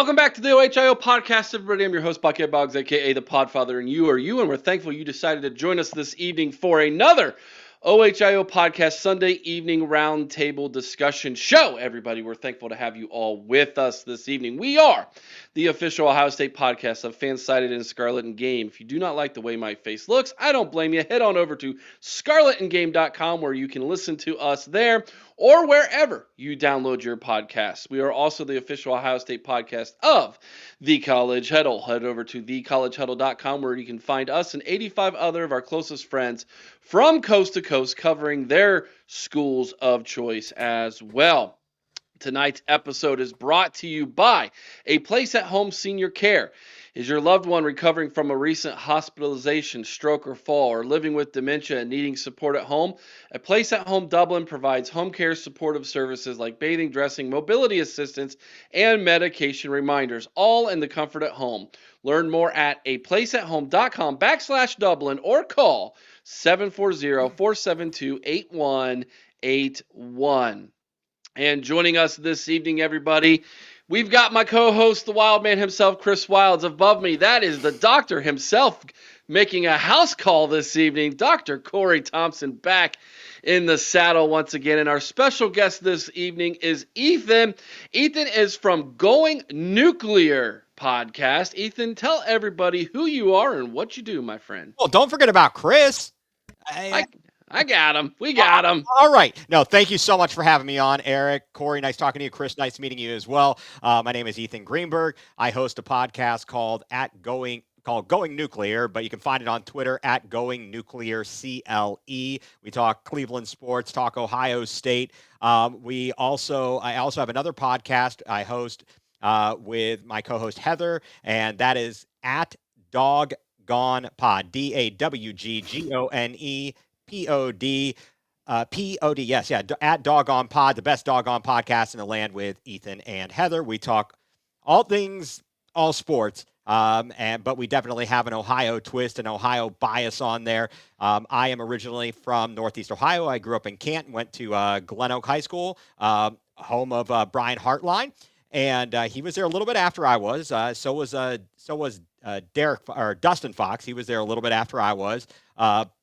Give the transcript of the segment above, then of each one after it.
Welcome back to the OHIO podcast, everybody. I'm your host, Bucket Boggs, a.k.a. the Podfather, and you are you, and we're thankful you decided to join us this evening for another OHIO podcast Sunday evening roundtable discussion show. Everybody, we're thankful to have you all with us this evening. We are the official Ohio State podcast of Fans Cited in Scarlet and Game. If you do not like the way my face looks, I don't blame you. Head on over to scarletandgame.com where you can listen to us there or wherever you download your podcasts. We are also the official Ohio State podcast of The College Huddle. Head over to thecollegehuddle.com where you can find us and 85 other of our closest friends from coast to coast covering their schools of choice as well. Tonight's episode is brought to you by A Place at Home Senior Care. Is your loved one recovering from a recent hospitalization, stroke, or fall, or living with dementia and needing support at home? A Place at Home Dublin provides home care supportive services like bathing, dressing, mobility assistance, and medication reminders, all in the comfort at home. Learn more at aplaceathome.com/Dublin or call 740-472-8181. And joining us this evening, everybody, we've got my co-host, the wild man himself, Chris Wilds. Above me, that is the doctor himself making a house call this evening, Dr. Corey Thompson, back in the saddle once again. And our special guest this evening is Ethan. Ethan is from Going Nuclear podcast. Ethan, tell everybody who you are and what you do, my friend. Well, don't forget about Chris. I got him. We got him. All right. No, thank you so much for having me on, Eric. Corey, nice talking to you. Chris, nice meeting you as well. My name is Ethan Greenberg. I host a podcast called Going Nuclear, but you can find it on Twitter at Going Nuclear CLE. We talk Cleveland sports, talk Ohio State. I also have another podcast I host with my co-host Heather, and that is at Doggone Pod, DAWGGONE. P-O-D, yes, yeah, at Doggone Pod, the best doggone podcast in the land with Ethan and Heather. We talk all things, all sports, but we definitely have an Ohio twist, an Ohio bias on there. I am originally from Northeast Ohio. I grew up in Canton, went to Glen Oak High School, home of Brian Hartline, and he was there a little bit after I was. So was Dustin Fox. He was there a little bit after I was.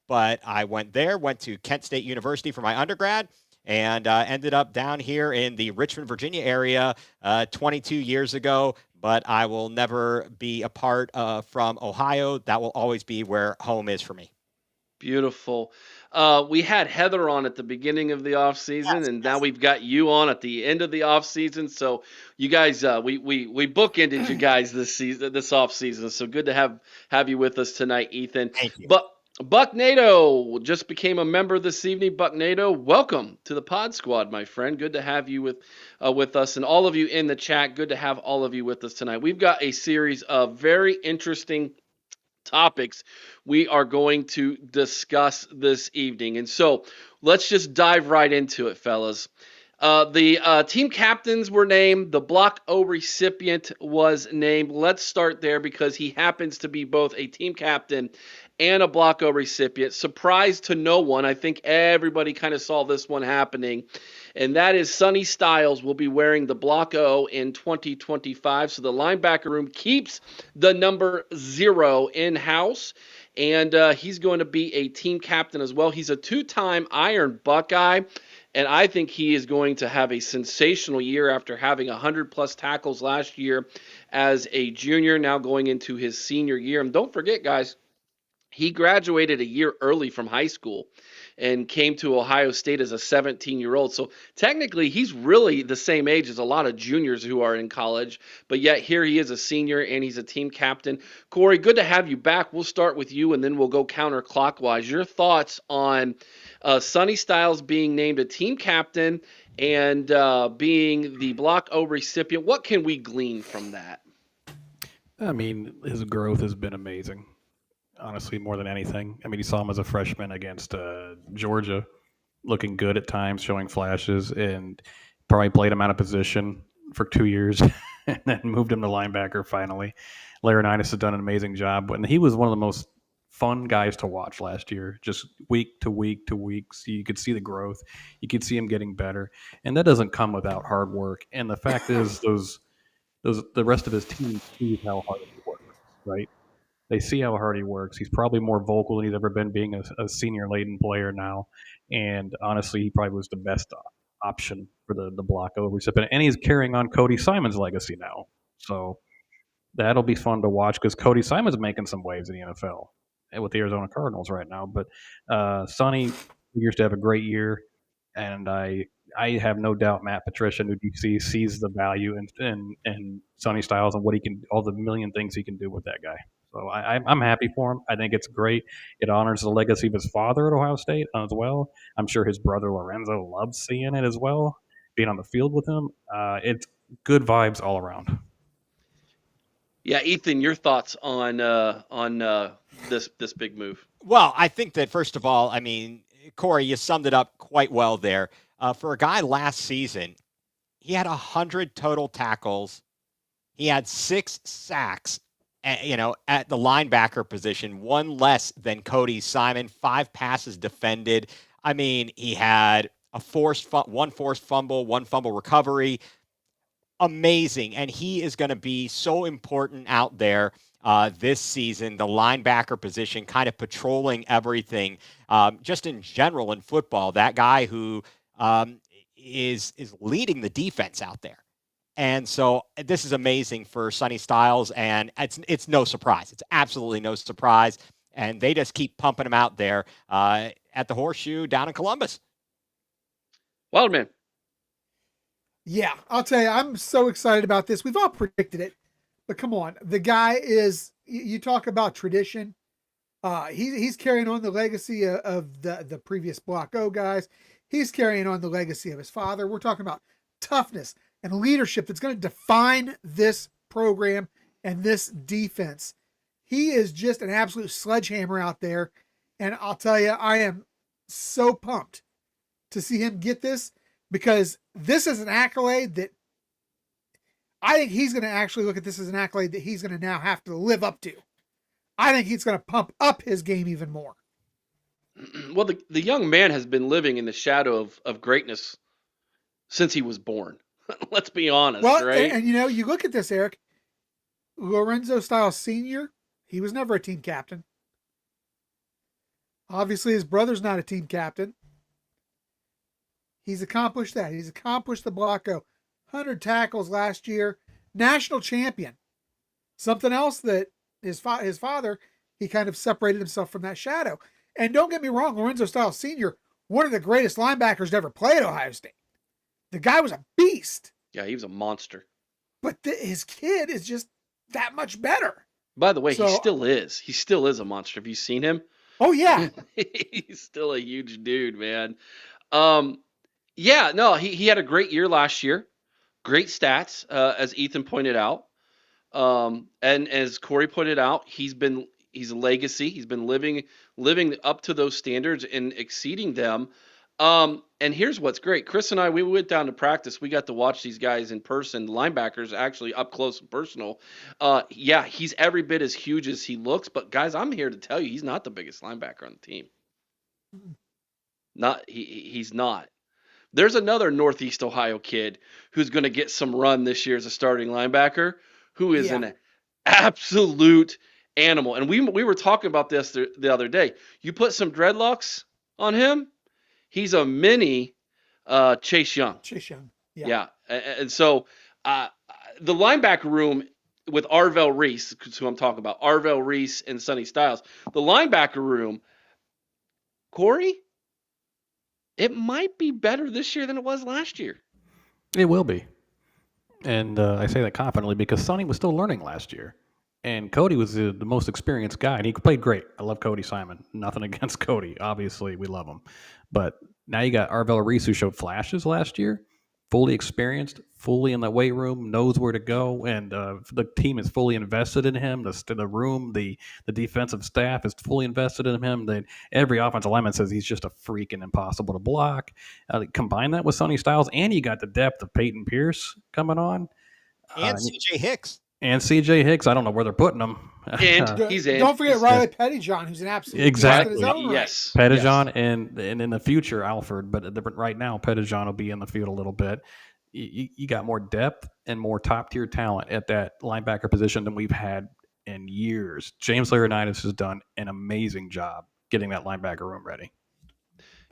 But I went to Kent State University for my undergrad, and ended up down here in the Richmond, Virginia area 22 years ago. But I will never be apart from Ohio. That will always be where home is for me. Beautiful. We had Heather on at the beginning of the off season, and now we've got you on at the end of the off season. So you guys, we bookended you guys this off season. So good to have you with us tonight, Ethan. Thank you. But Buck Nato just became a member this evening. Buck Nato, welcome to the Pod Squad, my friend. Good to have you with us, and all of you in the chat. Good to have all of you with us tonight. We've got a series of very interesting topics we are going to discuss this evening, and so let's just dive right into it, fellas. The team captains were named. The Block O recipient was named. Let's start there because he happens to be both a team captain and a Block O recipient. Surprise to no one. I think everybody kind of saw this one happening. And that is Sonny Styles will be wearing the Block O in 2025. So the linebacker room keeps the number 0 in-house. And he's going to be a team captain as well. He's a 2-time Iron Buckeye. And I think he is going to have a sensational year after having 100-plus tackles last year as a junior, now going into his senior year. And don't forget, guys, he graduated a year early from high school and came to Ohio State as a 17-year-old. So technically, he's really the same age as a lot of juniors who are in college. But yet here he is a senior, and he's a team captain. Corey, good to have you back. We'll start with you, and then we'll go counterclockwise. Your thoughts on Sonny Styles being named a team captain and being the Block O recipient? What can we glean from that? I mean, his growth has been amazing. Honestly, more than anything. I mean, you saw him as a freshman against Georgia, looking good at times, showing flashes, and probably played him out of position for 2 years and then moved him to linebacker finally. Laurinaitis has done an amazing job, and he was one of the most fun guys to watch last year, just week to week to week. So you could see the growth. You could see him getting better, and that doesn't come without hard work. And the fact is, those the rest of his team sees how hard he works, right? They see how hard he works. He's probably more vocal than he's ever been, being a senior laden player now. And honestly, he probably was the best option for the block over recipient. And he's carrying on Cody Simon's legacy now. So that'll be fun to watch because Cody Simon's making some waves in the NFL with the Arizona Cardinals right now. But Sonny figures to have a great year, and I have no doubt Matt Patricia, new DC, sees the value in Sonny Styles and what he can, all the million things he can do with that guy. So I'm happy for him. I think it's great. It honors the legacy of his father at Ohio State as well. I'm sure his brother Lorenzo loves seeing it as well, being on the field with him. It's good vibes all around. Yeah, Ethan, your thoughts on this big move? Well, I think that first of all, I mean, Corey, you summed it up quite well there. For a guy last season, he had 100 total tackles. He had 6 sacks. At the linebacker position, 1 less than Cody Simon, 5 passes defended. I mean, he had one forced fumble, 1 fumble recovery. Amazing. And he is going to be so important out there this season, the linebacker position, kind of patrolling everything, just in general in football. That guy who is leading the defense out there. And so this is amazing for Sonny Styles, and it's no surprise. It's absolutely no surprise. And they just keep pumping him out there at the Horseshoe down in Columbus. Wildman. Yeah, I'll tell you, I'm so excited about this. We've all predicted it, but come on. The guy is, you talk about tradition. He's carrying on the legacy of the previous Block O guys. He's carrying on the legacy of his father. We're talking about toughness and leadership that's going to define this program and this defense. He is just an absolute sledgehammer out there. And I'll tell you, I am so pumped to see him get this, because this is an accolade that I think he's going to actually look at this as an accolade that he's going to now have to live up to. I think he's going to pump up his game even more. Well, the young man has been living in the shadow of greatness since he was born. Let's be honest, right? And you look at this, Eric. Lorenzo Styles Sr., he was never a team captain. Obviously, his brother's not a team captain. He's accomplished that. He's accomplished the Block O. 100 tackles last year. National champion. Something else that his father, he kind of separated himself from that shadow. And don't get me wrong, Lorenzo Styles Sr., one of the greatest linebackers to ever play at Ohio State. The guy was a beast. Yeah, he was a monster. But his kid is just that much better. By the way, he still is. He still is a monster. Have you seen him? Oh, yeah. He's still a huge dude, man. Yeah, no, he had a great year last year. Great stats, as Ethan pointed out. And as Corey pointed out, he's a legacy. He's been living up to those standards and exceeding them. And here's what's great. Chris and I, we went down to practice. We got to watch these guys in person, linebackers actually up close and personal. Yeah, he's every bit as huge as he looks. But guys, I'm here to tell you, he's not the biggest linebacker on the team. He's not. There's another Northeast Ohio kid who's going to get some run this year as a starting linebacker, who is an absolute animal. And we were talking about this the other day. You put some dreadlocks on him, he's a mini Chase Young. Chase Young. Yeah. And so the linebacker room with Arvell Reese, who I'm talking about, Arvell Reese and Sonny Styles, the linebacker room, Corey, it might be better this year than it was last year. It will be. And I say that confidently because Sonny was still learning last year. And Cody was the most experienced guy, and he played great. I love Cody Simon. Nothing against Cody. Obviously, we love him. But now you got Arvell Reese, who showed flashes last year, fully experienced, fully in the weight room, knows where to go, and the team is fully invested in him. The room, the defensive staff is fully invested in him. Every offensive lineman says he's just a freak and impossible to block. Combine that with Sonny Styles, and you got the depth of Peyton Pierce coming on. And C.J. Hicks. And C.J. Hicks, I don't know where they're putting him. And he's in. Don't forget Riley Pettyjohn, who's an absolute exactly. in his own right. Yes. Pettyjohn and in the future Alford, but right now Pettyjohn will be in the field a little bit. you got more depth and more top tier talent at that linebacker position than we've had in years. James Laurinaitis has done an amazing job getting that linebacker room ready.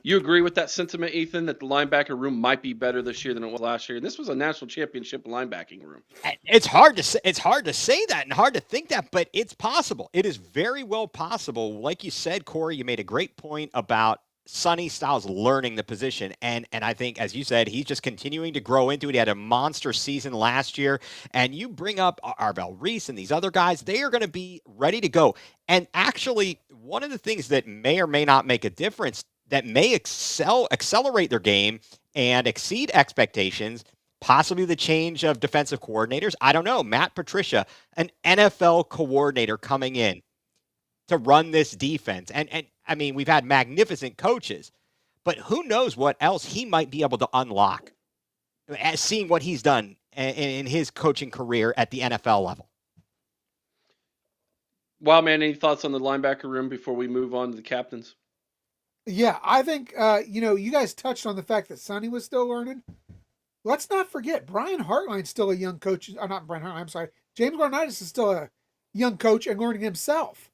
You agree with that sentiment, Ethan, that the linebacker room might be better this year than it was last year? And this was a national championship linebacking room. It's hard to say. It's hard to say that and hard to think that, but it's possible. It is very well possible. Like you said, Corey, you made a great point about Sonny Styles learning the position, and I think, as you said, he's just continuing to grow into it. He had a monster season last year, and you bring up Arvell Reese and these other guys; they are going to be ready to go. And actually, one of the things that may or may not make a difference, that may accelerate their game and exceed expectations, possibly the change of defensive coordinators. I don't know. Matt Patricia, an NFL coordinator coming in to run this defense. And I mean, we've had magnificent coaches, but who knows what else he might be able to unlock, as seeing what he's done in his coaching career at the NFL level. Wow, man, any thoughts on the linebacker room before we move on to the captains? Yeah, I think you guys touched on the fact that Sonny was still learning. Let's not forget Brian Hartline's still a young coach. Not Brian Hartline. I'm sorry. James Laurinaitis is still a young coach and learning himself.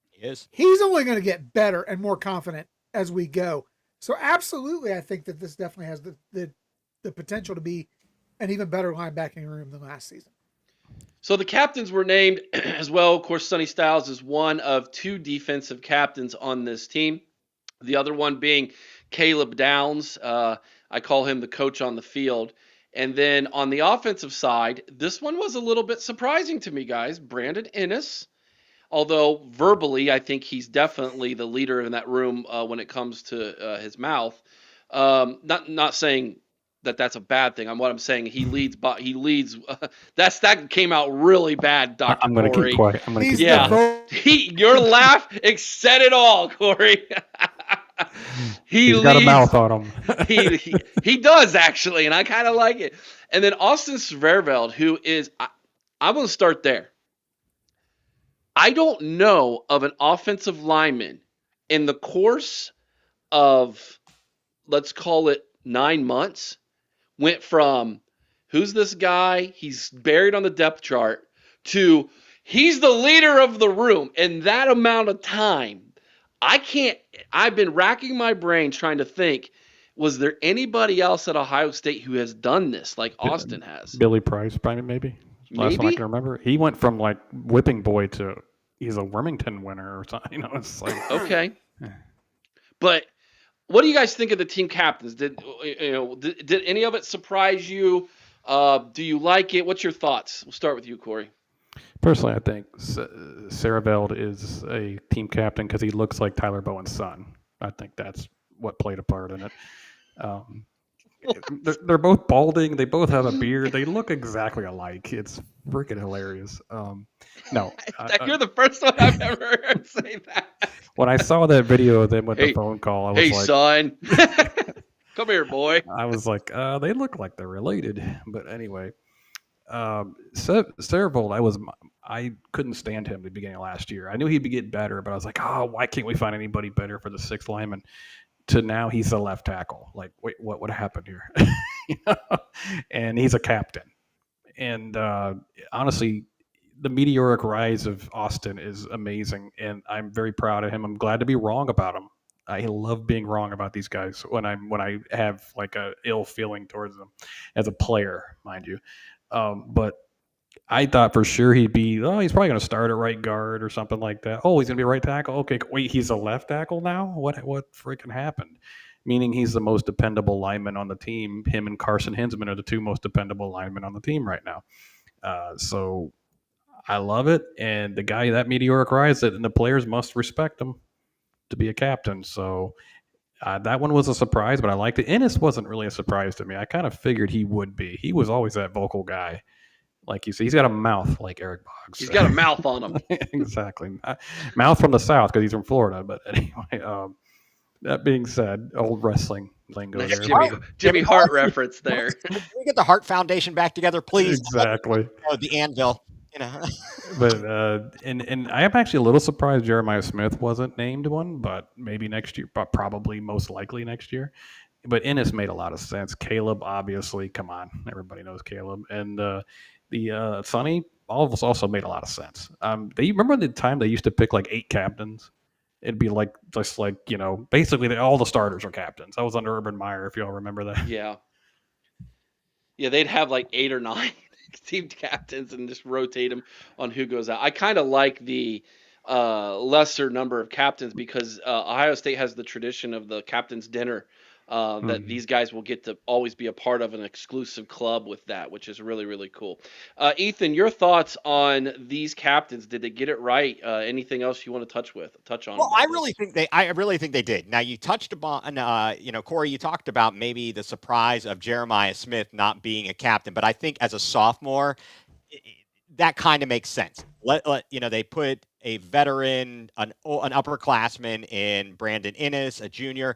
He is. He's only going to get better and more confident as we go. So absolutely, I think that this definitely has the potential to be an even better linebacking room than last season. So the captains were named as well. Of course, Sonny Styles is one of two defensive captains on this team. The other one being Caleb Downs. I call him the coach on the field. And then on the offensive side, this one was a little bit surprising to me, guys. Brandon Ennis, although verbally I think he's definitely the leader in that room when it comes to his mouth. Not saying that that's a bad thing. What I'm saying, he leads. That came out really bad, Dr. I'm going to keep quiet. Your laugh said it all, Corey. He's got a mouth on him. he does actually, and I kind of like it. And then Austin Sverveld, who is, I'm going to start there. I don't know of an offensive lineman in the course of, let's call it 9 months, went from who's this guy? He's buried on the depth chart to he's the leader of the room in that amount of time. I've been racking my brain trying to think, was there anybody else at Ohio State who has done this like Austin has? Billy Price, probably, maybe. Last one I can remember. He went from like whipping boy to he's a Wilmington winner or something. It's like okay. But what do you guys think of the team captains? Did any of it surprise you? Do you like it? What's your thoughts? We'll start with you, Corey. Personally, I think Sverveld is a team captain because he looks like Tyler Bowen's son. I think that's what played a part in it. They're both balding. They both have a beard. They look exactly alike. It's freaking hilarious. No, you're the first one I've ever heard say that. When I saw that video of them with the phone call, I was like, son, come here, boy." I was like, they look like they're related. But anyway, Sverveld, I couldn't stand him at the beginning of last year. I knew he'd be getting better, but I was like, why can't we find anybody better for the sixth lineman? To now he's a left tackle. Like, wait, what happened here? And he's a captain. And honestly, the meteoric rise of Austin is amazing, and I'm very proud of him. I'm glad to be wrong about him. I love being wrong about these guys when I have like a ill feeling towards them as a player, mind you. But I thought for sure he'd be, he's probably going to start at right guard or something like that. Oh, he's going to be a right tackle? Okay, wait, he's a left tackle now? What freaking happened? Meaning he's the most dependable lineman on the team. Him and Carson Hinsman are the two most dependable linemen on the team right now. So I love it. And the guy, that meteoric rise, and the players must respect him to be a captain. So that one was a surprise, but I liked it. Ennis wasn't really a surprise to me. I kind of figured he would be. He was always that vocal guy. Like you see, he's got a mouth like Eric Boggs. He's got a mouth on him. Exactly. Mouth from the South because he's from Florida. But anyway, that being said, old wrestling lingo nice there. Jimmy Hart reference there. Can we get the Hart Foundation back together, please? Exactly. The anvil. But and I am actually a little surprised Jeremiah Smith wasn't named one, but maybe next year, but probably most likely next year. but Ennis made a lot of sense. Caleb, obviously, come on, everybody knows Caleb, and the Sonny also made a lot of sense. They remember the time they used to pick like 8 captains. It'd be like just like basically all the starters are captains. I was under Urban Meyer, if y'all remember that. Yeah. Yeah, they'd have like 8 or 9 team captains and just rotate them on who goes out. I kind of like the lesser number of captains because Ohio State has the tradition of the captain's dinner that these guys will get to always be a part of an exclusive club with that, which is really, really cool. Ethan, your thoughts on these captains? Did they get it right? Anything else you want to touch on? Well, I really think they did. Now, you touched upon, Corey, you talked about maybe the surprise of Jeremiah Smith not being a captain, but I think as a sophomore, that kind of makes sense. They put a veteran, an upperclassman in Brandon Ennis, a junior.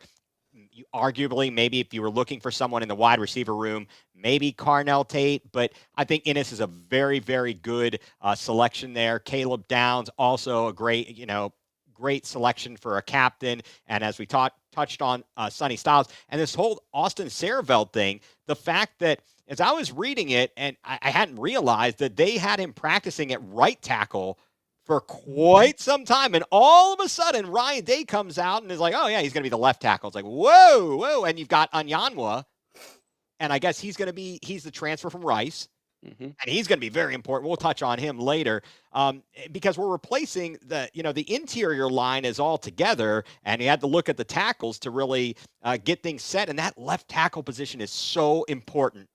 Arguably, maybe if you were looking for someone in the wide receiver room, maybe Carnell Tate, but I think Ennis is a very, very good selection there. Caleb Downs, also a great selection for a captain. And as we touched on Sonny Styles and this whole Austin Sareveld thing, the fact that as I was reading it, and I hadn't realized that they had him practicing at right tackle for quite some time. And all of a sudden, Ryan Day comes out and is like, oh, yeah, he's going to be the left tackle. It's like, whoa. And you've got Anyanwa. And I guess he's the transfer from Rice. Mm-hmm. And he's going to be very important. We'll touch on him later because we're replacing the interior line is all together. And you had to look at the tackles to really get things set. And that left tackle position is so important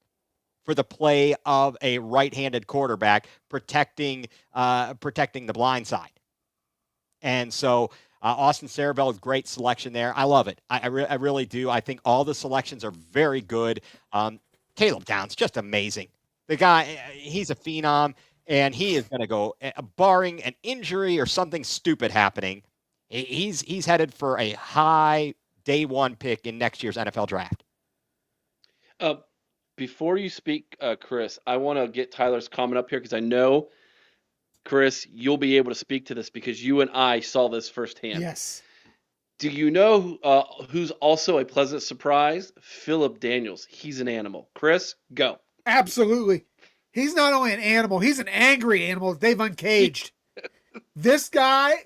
for the play of a right-handed quarterback protecting the blind side. And so Austin Sareveld is great selection there. I love it. I really do. I think all the selections are very good. Caleb Downs, just amazing. The guy, he's a phenom, and he is going to go, barring an injury or something stupid happening, he's headed for a high day 1 pick in next year's NFL draft. Before you speak, Chris, I want to get Tyler's comment up here because I know, Chris, you'll be able to speak to this because you and I saw this firsthand. Yes. Do you know who's also a pleasant surprise? Philip Daniels. He's an animal. Chris, go. Absolutely. He's not only an animal, he's an angry animal they've uncaged. This guy,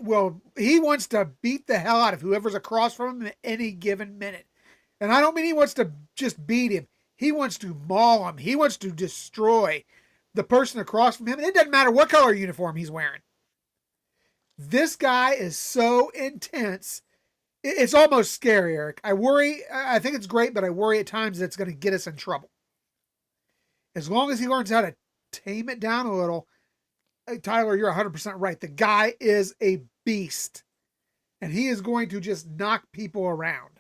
he wants to beat the hell out of whoever's across from him at any given minute. And I don't mean he wants to just beat him. He wants to maul him. He wants to destroy the person across from him. And it doesn't matter what color uniform he's wearing. This guy is so intense. It's almost scary, Eric. I think it's great, but I worry at times that it's going to get us in trouble. As long as he learns how to tame it down a little, Tyler, you're 100% right. The guy is a beast. And he is going to just knock people around.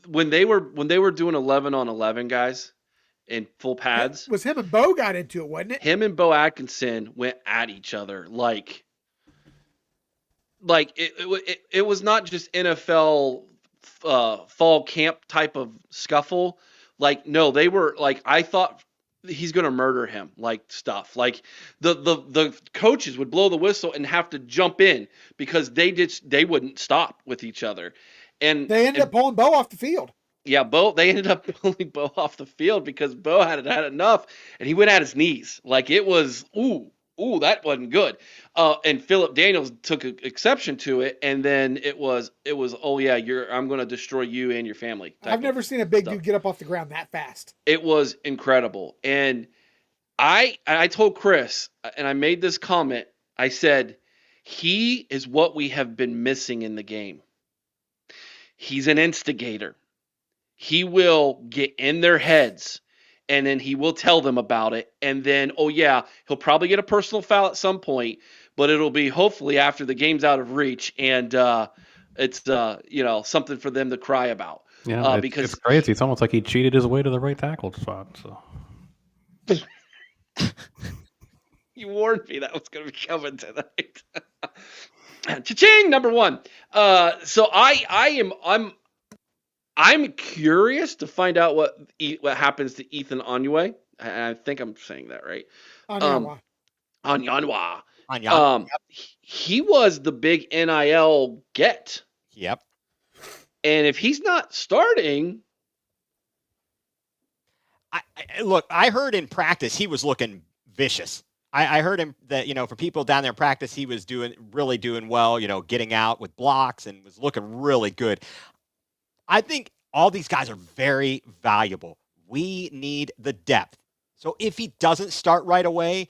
When they were doing 11 on 11 guys in full pads, it was him and Bo got into it, wasn't it? Him and Bo Atkinson went at each other like it was not just NFL fall camp type of scuffle. Like, no, they were like, I thought he's gonna murder him, like stuff. Like the coaches would blow the whistle and have to jump in because they wouldn't stop with each other. And they ended up pulling Bo off the field. Yeah, they ended up pulling Bo off the field because Bo had enough and he went at his knees. Like it was, ooh, that wasn't good. And Philip Daniels took exception to it, and then it was, oh yeah, I'm going to destroy you and your family. I've never seen a big dude get up off the ground that fast. It was incredible. And I told Chris, and I made this comment, I said, he is what we have been missing in the game. He's an instigator. He will get in their heads, and then he will tell them about it. And then, oh yeah, he'll probably get a personal foul at some point, but it'll be hopefully after the game's out of reach, and it's something for them to cry about. Yeah, because it's crazy. It's almost like he cheated his way to the right tackle spot. So you warned me that was going to be coming tonight. Cha-ching, number 1. So I'm curious to find out what happens to Ethan Onyewu. I think I'm saying that right. Onyanwa. He was the big NIL get Yep. And if he's not starting, Look, I heard in practice he was looking vicious. I heard him that, for people down there in practice, he was really doing well, getting out with blocks and was looking really good. I think all these guys are very valuable. We need the depth. So if he doesn't start right away,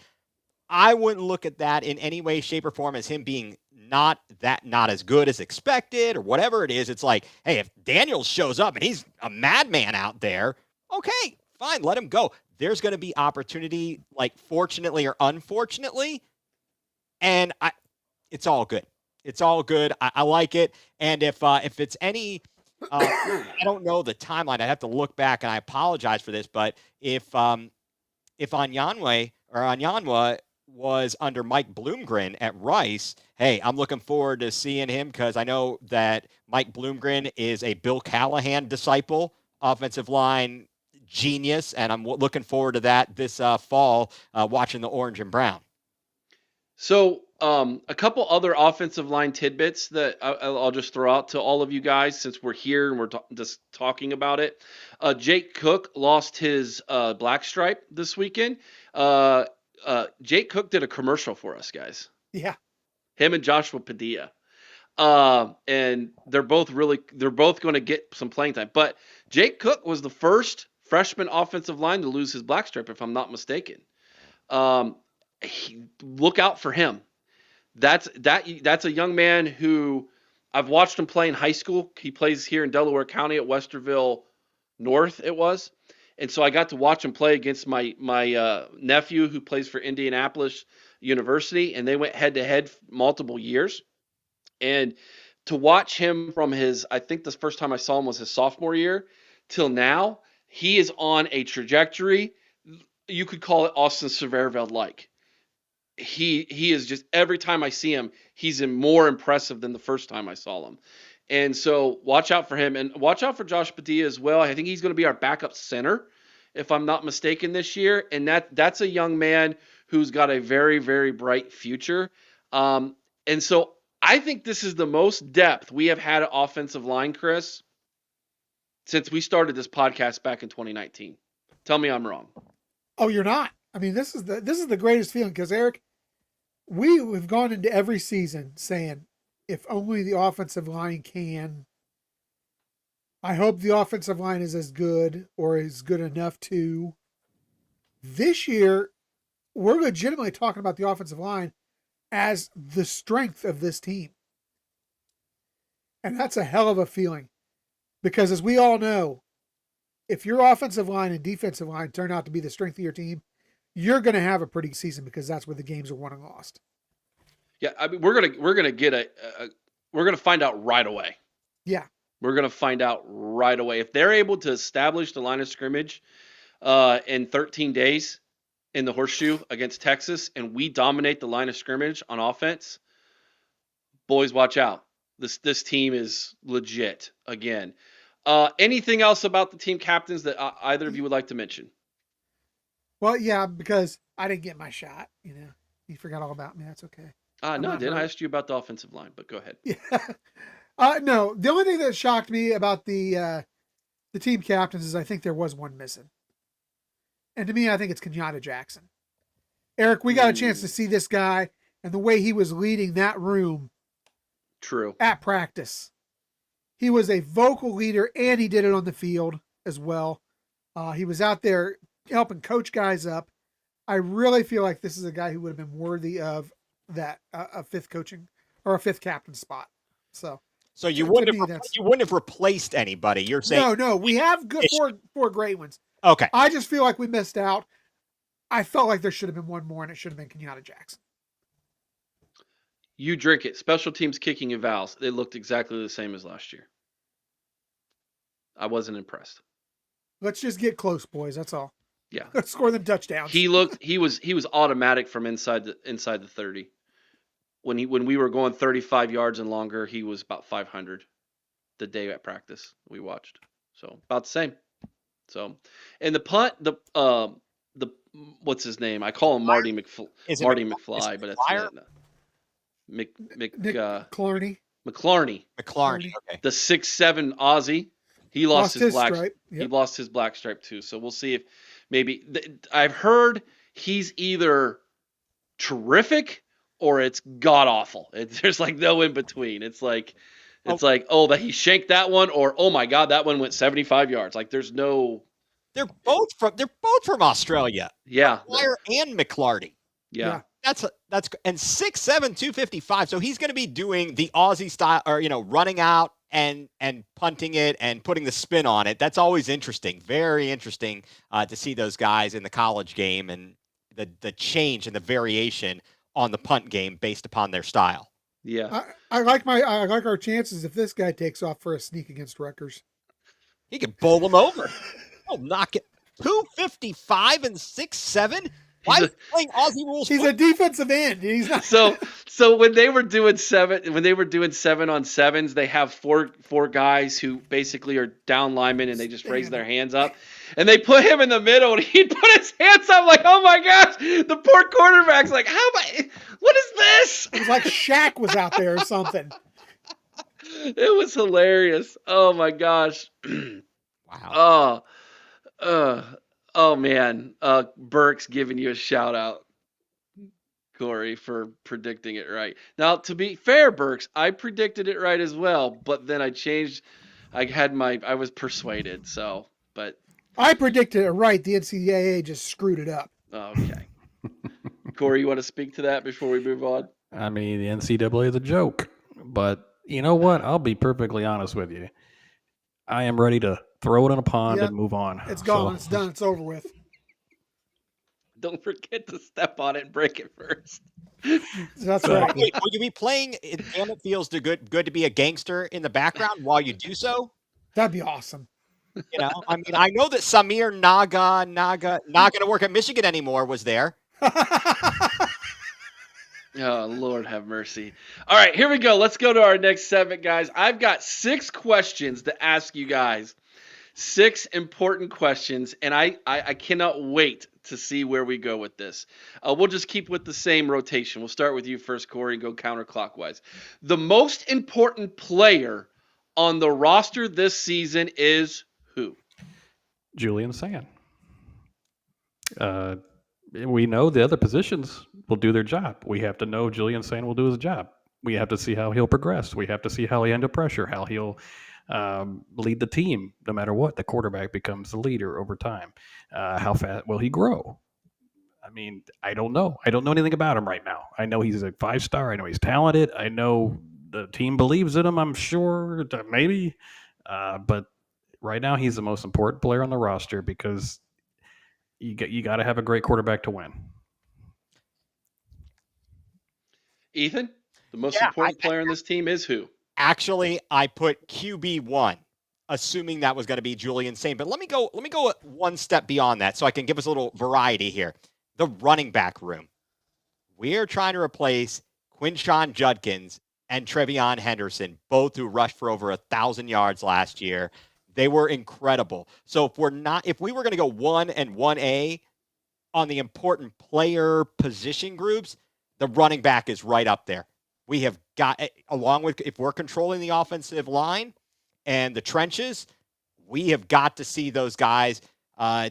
I wouldn't look at that in any way, shape, or form as him being not as good as expected or whatever it is. It's like, hey, if Daniels shows up and he's a madman out there, okay, fine, let him go. There's going to be opportunity, like fortunately or unfortunately, and it's all good. It's all good. I like it. And if it's any, I don't know the timeline. I'd have to look back, and I apologize for this, but if Onyanwa was under Mike Bloomgren at Rice, hey, I'm looking forward to seeing him because I know that Mike Bloomgren is a Bill Callahan disciple, offensive line genius, and I'm looking forward to that this fall, watching the Orange and Brown. So a couple other offensive line tidbits that I'll just throw out to all of you guys since we're here and we're just talking about it. Jake Cook lost his black stripe this weekend. Jake Cook did a commercial for us, guys. Yeah. Him and Joshua Padilla. And they're both going to get some playing time. But Jake Cook was the first freshman offensive line to lose his black stripe, if I'm not mistaken. Look out for him. That's a young man who I've watched him play in high school. He plays here in Delaware County at Westerville North, it was. And so I got to watch him play against my nephew who plays for Indianapolis University, and they went head-to-head multiple years. And to watch him from I think the first time I saw him was his sophomore year, till now, he is on a trajectory. You could call it Austin Severveld-like. He is just, every time I see him, he's more impressive than the first time I saw him. And so watch out for him, and watch out for Josh Padilla as well. I think he's going to be our backup center, if I'm not mistaken, this year. And that's a young man who's got a very, very bright future. And so I think this is the most depth we have had at offensive line, Chris, since we started this podcast back in 2019. Tell me I'm wrong. Oh, you're not. I mean, this is the greatest feeling because, Eric, we've gone into every season saying, if only the offensive line can. I hope the offensive line is as good or is good enough to. This year, we're legitimately talking about the offensive line as the strength of this team. And that's a hell of a feeling. Because as we all know, if your offensive line and defensive line turn out to be the strength of your team, you're going to have a pretty good season because that's where the games are won and lost. Yeah, I mean, we're gonna find out right away. Yeah, we're gonna find out right away if they're able to establish the line of scrimmage in 13 days in the horseshoe against Texas, and we dominate the line of scrimmage on offense. Boys, watch out! This team is legit again. Anything else about the team captains that either of you would like to mention? Well, yeah, because I didn't get my shot. You forgot all about me. That's okay. No, I didn't. I asked you about the offensive line, but go ahead. Yeah. No, the only thing that shocked me about the team captains is I think there was one missing. And to me, I think it's Kenyatta Jackson. Eric, we got a chance to see this guy and the way he was leading that room. True. At practice. He was a vocal leader, and he did it on the field as well. He was out there helping coach guys up. I really feel like this is a guy who would have been worthy of that a fifth coaching or a fifth captain spot. So you wouldn't have replaced anybody. You're saying no. We have good four great ones. Okay. I just feel like we missed out. I felt like there should have been one more, and it should have been Kenyatta Jackson. You drink it. Special teams kicking evals. They looked exactly the same as last year. I wasn't impressed. Let's just get close, boys. That's all. Yeah. Let's score them touchdowns. He was automatic from inside the 30. When we were going 35 yards and longer, he was about 500 the day at practice we watched. So about the same. So, and the punt, the what's his name? I call him Marty McFly, but it's Fire? Nick Clarney. McLarney, McLarney. Okay. the 6'7" Aussie. He lost his black stripe. He lost his black stripe too. So we'll see if maybe I've heard he's either terrific or it's god awful. There's like no in between. It's like that he shanked that one, or oh my god, that one went 75 yards. Like there's no. They're both from Australia. Yeah. McGuire and McLarty. Yeah. That's and 6'7", 255. So he's going to be doing the Aussie style, or running out and punting it and putting the spin on it. That's always interesting. Very interesting to see those guys in the college game and the change and the variation on the punt game based upon their style. Yeah. I like our chances if this guy takes off for a sneak against Rutgers. He could bowl them over. Oh, knock it. 255 and 6'7". Why is he playing Aussie rules? He's a defensive end. He's not. So when they were doing 7-on-7s, they have four guys who basically are down linemen and they just raise their hands up, and they put him in the middle and he'd put his hands up like, oh my gosh, the poor quarterback's like, what is this? It was like Shaq was out there or something. It was hilarious. Oh my gosh. Wow. Oh man, Burke's giving you a shout out, Corey, for predicting it right. Now, to be fair, Burks, I predicted it right as well, but then I changed. I was persuaded. So, but I predicted it right. The NCAA just screwed it up. Okay. Corey, you want to speak to that before we move on? I mean, the NCAA is a joke, but you know what? I'll be perfectly honest with you. I am ready to throw it in a pond and move on. It's gone. It's done. It's over with. Don't forget to step on it and break it first. That's right. Wait, will you be playing Damn It Feels Good to Be a Gangster in the background while you do so? That'd be awesome. I mean, I know that Samir Naga, not going to work at Michigan anymore, was there. Oh, Lord have mercy. All right, here we go. Let's go to our next segment, guys. I've got 6 questions to ask you guys. 6 important questions, and I cannot wait to see where we go with this. We'll just keep with the same rotation. We'll start with you first, Corey, and go counterclockwise. The most important player on the roster this season is who? Julian Sand. We know the other positions will do their job. We have to know Julian Sand will do his job. We have to see how he'll progress. We have to see how he handle pressure, how he'll lead the team. No matter what, the quarterback becomes the leader over time. How fast will he grow? I mean, I don't know. I don't know anything about him right now. I know he's a 5-star. I know he's talented. I know the team believes in him, I'm sure, maybe. But right now, he's the most important player on the roster because you got to have a great quarterback to win. Ethan, the most important player on this team is who? Actually, I put QB1, assuming that was going to be Julian Sane. But let me go one step beyond that so I can give us a little variety here. The running back room. We are trying to replace Quinshon Judkins and Trevion Henderson, both who rushed for over 1,000 yards last year. They were incredible. So if we were going to go 1 and 1A on the important player position groups, the running back is right up there. We have got, along with, if we're controlling the offensive line and the trenches, we have got to see those guys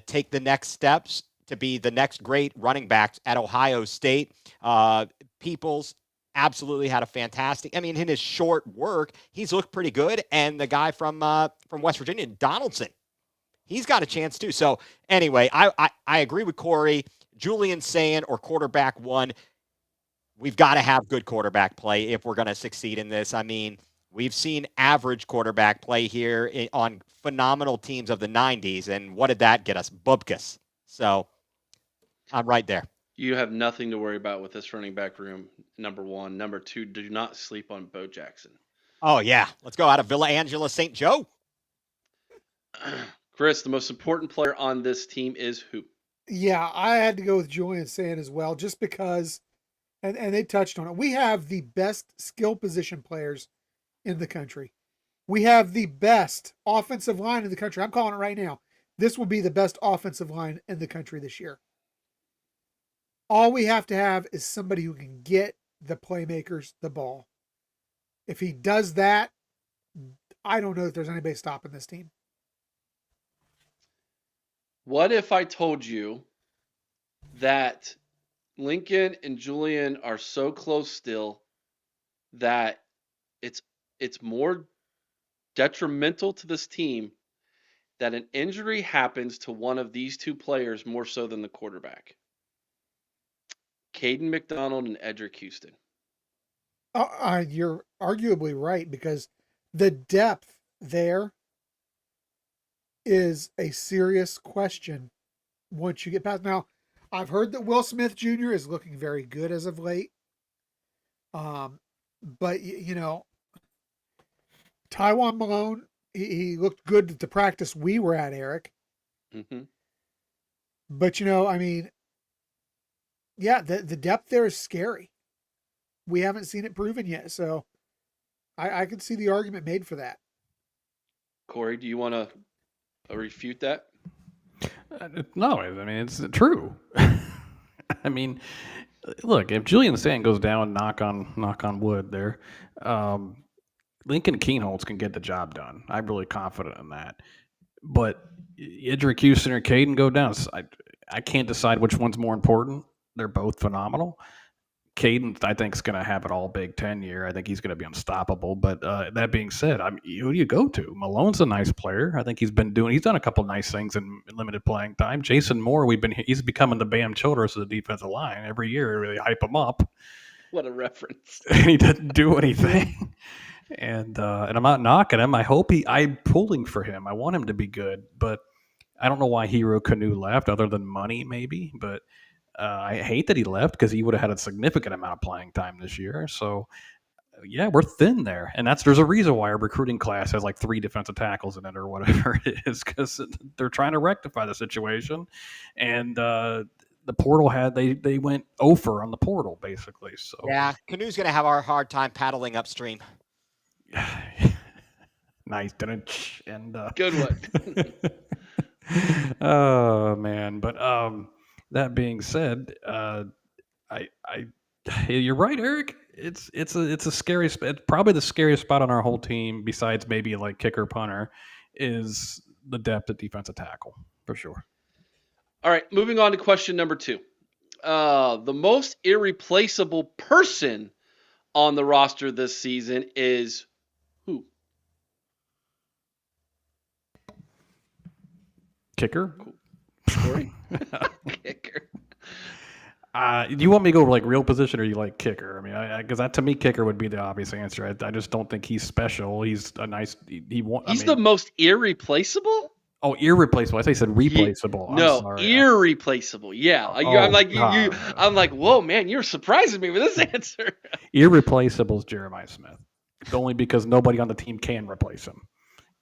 take the next steps to be the next great running backs at Ohio State. Peoples absolutely had a fantastic, in his short work, he's looked pretty good. And the guy from West Virginia, Donaldson, he's got a chance too. So anyway, I agree with Corey. Julian Sand or quarterback 1. We've got to have good quarterback play if we're going to succeed in this. We've seen average quarterback play here on phenomenal teams of the 90s. And what did that get us? Bubkus. So I'm right there. You have nothing to worry about with this running back room, number 1. Number 2, do not sleep on Bo Jackson. Oh, yeah. Let's go out of Villa Angela St. Joe. Chris, the most important player on this team is who? Yeah, I had to go with Julian Sand as well, just because, and they touched on it. We have the best skill position players in the country. We have the best offensive line in the country. I'm calling it right now. This will be the best offensive line in the country this year. All we have to have is somebody who can get the playmakers the ball. If he does that, I don't know if there's anybody stopping this team. What if I told you that Lincoln and Julian are so close still that it's more detrimental to this team that an injury happens to one of these two players more so than the quarterback? Caden McDonald and Edric Houston. You're arguably right, because the depth there is a serious question once you get past. Now, I've heard that Will Smith Jr. is looking very good as of late. But Taiwan Malone, he looked good at the practice we were at, Eric. Mm-hmm. But I mean, yeah, the depth there is scary. We haven't seen it proven yet, so I could see the argument made for that. Corey, do you want to refute that? No, I mean, it's true. I mean, look, if Julian Sand goes down, knock on wood there, Lincoln Keenholz can get the job done. I'm really confident in that. But Edric Houston or Caden go down. I can't decide which one's more important. They're both phenomenal. Caden, I think, is going to have it all Big Ten year. I think he's going to be unstoppable. But that being said, who do you go to? Malone's a nice player. I think he's done a couple nice things in limited playing time. Jason Moore, he's becoming the Bam Childress of the defensive line. Every year, really hype him up. What a reference. And he doesn't do anything. And I'm not knocking him. I'm pulling for him. I want him to be good. But I don't know why Hero Canoe left, other than money maybe. But I hate that he left, because he would have had a significant amount of playing time this year. So, yeah, we're thin there. And there's a reason why our recruiting class has like 3 defensive tackles in it or whatever it is, because they're trying to rectify the situation. And the portal they went over on the portal, basically. So Yeah, Canoe's going to have a hard time paddling upstream. Nice, didn't it? And good one. Oh man, but that being said, you're right, Eric. It's a scary spot. It's probably the scariest spot on our whole team, besides maybe like kicker, punter, is the depth at defensive tackle for sure. All right, moving on to question number 2. The most irreplaceable person on the roster this season is who? Kicker. Corey? Kicker. Do you want me to go like real position, or you like kicker? I mean, because that to me, kicker would be the obvious answer. I just don't think he's special. He's a nice. He's the most irreplaceable. Oh, irreplaceable. I thought you said replaceable. No, sorry. Irreplaceable. Yeah, I'm like you. I'm like, whoa, man, you're surprising me with this answer. Irreplaceable is Jeremiah Smith, only because nobody on the team can replace him.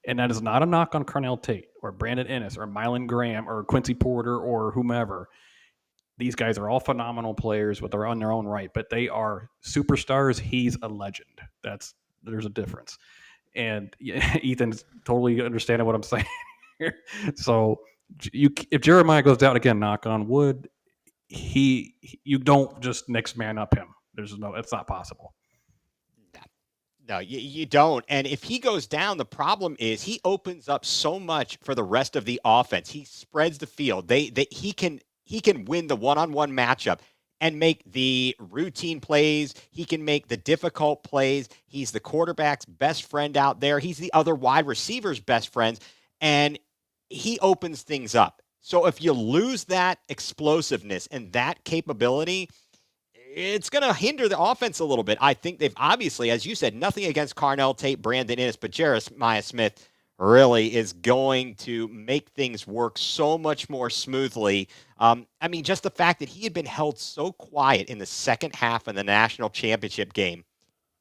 And that is not a knock on Carnell Tate or Brandon Ennis or Mylan Graham or Quincy Porter or whomever. These guys are all phenomenal players with their own right, but they are superstars. He's a legend. There's a difference. And Ethan's totally understanding what I'm saying here. So if Jeremiah goes down again, knock on wood, you don't just next man up him. It's not possible. No, you don't. And if he goes down, the problem is he opens up so much for the rest of the offense. He spreads the field. He can win the one-on-one matchup and make the routine plays. He can make the difficult plays. He's the quarterback's best friend out there. He's the other wide receiver's best friends, and he opens things up. So if you lose that explosiveness and that capability, it's going to hinder the offense a little bit. I think they've obviously, as you said, nothing against Carnell Tate, Brandon Ennis, but Jeremiah Smith really is going to make things work so much more smoothly. I mean, just the fact that he had been held so quiet in the second half of the national championship game,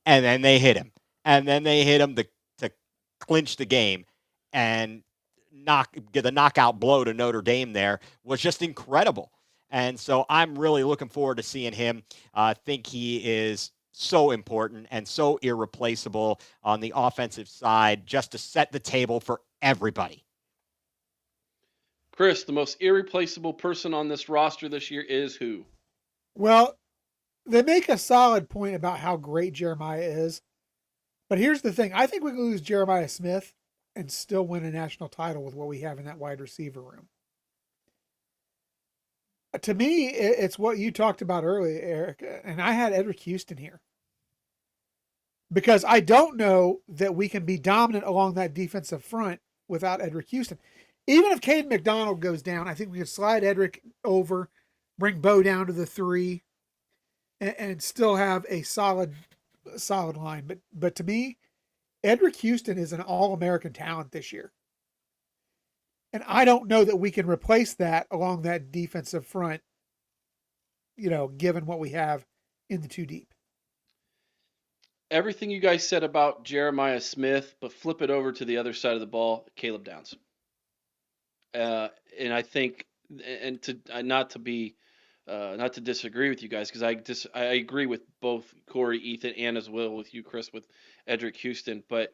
and then they hit him. And then they hit him to clinch the game and get the knockout blow to Notre Dame there was just incredible. And so I'm really looking forward to seeing him. I think he is so important and so irreplaceable on the offensive side, just to set the table for everybody. Chris, the most irreplaceable person on this roster this year is who? Well, they make a solid point about how great Jeremiah is. But here's the thing: I think we can lose Jeremiah Smith and still win a national title with what we have in that wide receiver room. To me, it's what you talked about earlier, Eric, and I had Edric Houston here because I don't know that we can be dominant along that defensive front without Edric Houston. Even if Caden McDonald goes down, I think we could slide Edric over, bring Bo down to the 3, and still have a solid line. But to me, Edric Houston is an All-American talent this year. And I don't know that we can replace that along that defensive front, given what we have in the 2 deep. Everything you guys said about Jeremiah Smith, but flip it over to the other side of the ball, Caleb Downs. And I think, and to not to disagree with you guys, because I agree with both Corey, Ethan, and as well with you, Chris, with Edric Houston, but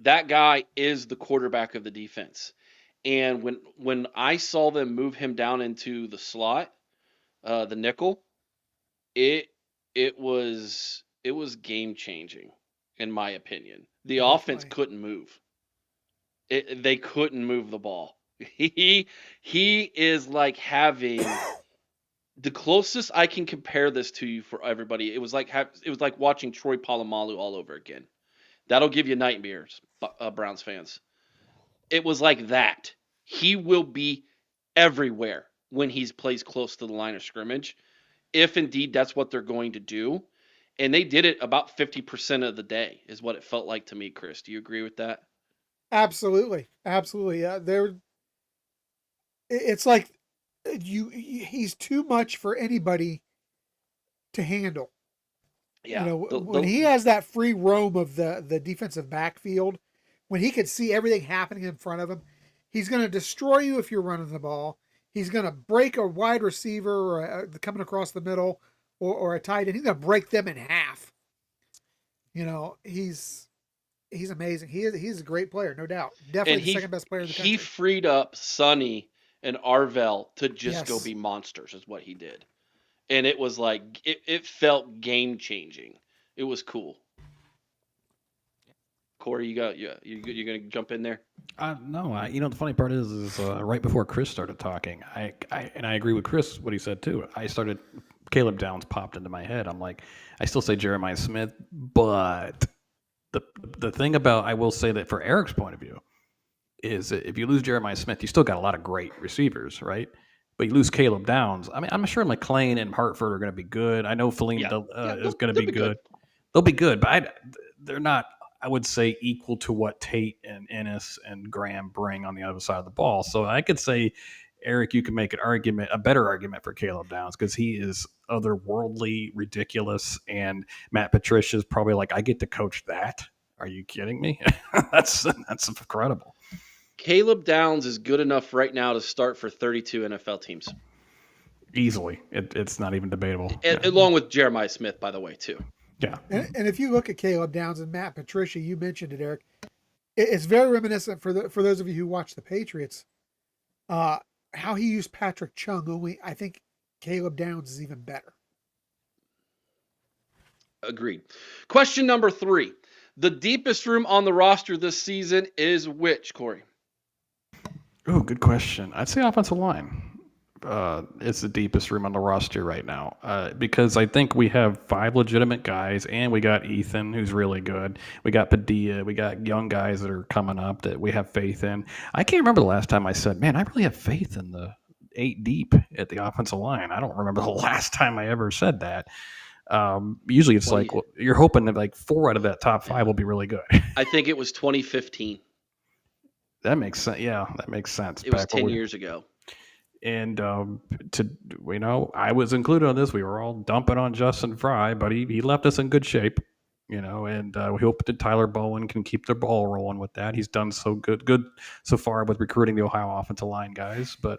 that guy is the quarterback of the defense. And when I saw them move him down into the slot, the nickel, it was game changing, in my opinion. The offense couldn't move. They couldn't move the ball. He is like having the closest I can compare this to you for everybody. It was like watching Troy Polamalu all over again. That'll give you nightmares, Browns fans. It was like that. He will be everywhere when he plays close to the line of scrimmage, if indeed that's what they're going to do. And they did it about 50% of the day, is what it felt like to me, Chris. Do you agree with that? Absolutely. Yeah, it's like he's too much for anybody to handle. Yeah. When he has that free roam of the defensive backfield, when he could see everything happening in front of him, he's going to destroy you if you're running the ball. He's going to break a wide receiver or coming across the middle or a tight end. He's going to break them in half. He's amazing. He's a great player, no doubt. Definitely the second best player in the country. He freed up Sonny and Arvell to just go be monsters, is what he did. And it was like it felt game changing. It was cool. Corey, you're gonna jump in there? No, the funny part is right before Chris started talking, I agree with Chris what he said too. Caleb Downs popped into my head. I'm like, I still say Jeremiah Smith, but the thing about, I will say that for Eric's point of view, is that if you lose Jeremiah Smith, you still got a lot of great receivers, right? But you lose Caleb Downs. I mean, I'm sure McLean and Hartford are going to be good. I know Feline is going to be good. They'll be good, but they're not, I would say, equal to what Tate and Ennis and Graham bring on the other side of the ball. So I could say, Eric, you can make a better argument for Caleb Downs because he is otherworldly, ridiculous, and Matt Patricia's probably like, I get to coach that. Are you kidding me? That's incredible. Caleb Downs is good enough right now to start for 32 NFL teams. Easily. It's not even debatable. Along with Jeremiah Smith, by the way, too. Yeah. And if you look at Caleb Downs and Matt Patricia, you mentioned it, Eric, it's very reminiscent for those of you who watch the Patriots, how he used Patrick Chung. Only I think Caleb Downs is even better. Agreed. Question number 3. The deepest room on the roster this season is which, Corey? Oh, good question. I'd say offensive line. It's the deepest room on the roster right now because I think we have 5 legitimate guys, and we got Ethan, who's really good. We got Padilla. We got young guys that are coming up that we have faith in. I can't remember the last time I said, man, I really have faith in the 8 deep at the offensive line. I don't remember the last time I ever said that. Usually it's you're hoping that like 4 out of that top 5 will be really good. I think it was 2015. That makes sense. Yeah, that makes sense. It was 10 years ago. And I was included on this. We were all dumping on Justin Fry, but he left us in good shape, and we hope that Tyler Bowen can keep the ball rolling with that. He's done so good so far with recruiting the Ohio offensive line guys. But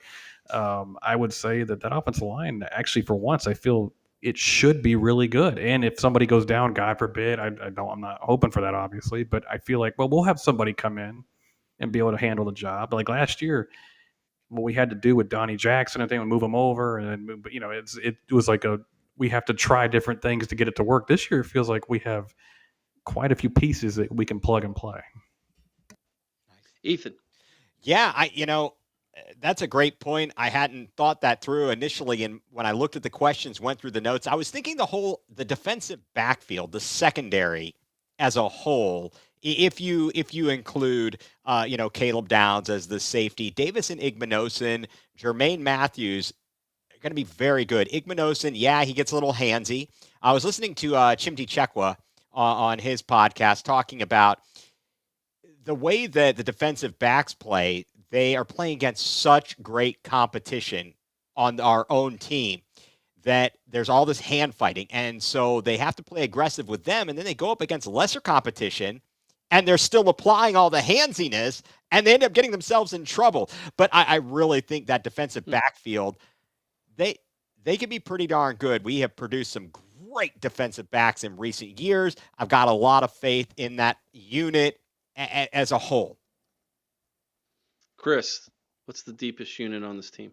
I would say that offensive line, actually, for once, I feel it should be really good. And if somebody goes down, God forbid, I'm not hoping for that, obviously, but I feel like, well, we'll have somebody come in and be able to handle the job. Like last year, what we had to do with Donnie Jackson and thing, move him over, and it was like we have to try different things to get it to work. This year, it feels like we have quite a few pieces that we can plug and play. Ethan. Yeah, that's a great point. I hadn't thought that through initially, and when I looked at the questions, went through the notes, I was thinking the defensive backfield, the secondary as a whole. If you include, Caleb Downs as the safety, Davis and Igmanosin, Jermaine Matthews are going to be very good. Igmanosin, yeah, he gets a little handsy. I was listening to Chimti Chekwa on his podcast talking about the way that the defensive backs play. They are playing against such great competition on our own team that there's all this hand fighting. And so they have to play aggressive with them. And then they go up against lesser competition and they're still applying all the handsiness and they end up getting themselves in trouble. But I really think that defensive backfield, they can be pretty darn good. We have produced some great defensive backs in recent years. I've got a lot of faith in that unit as a whole. Chris, what's the deepest unit on this team?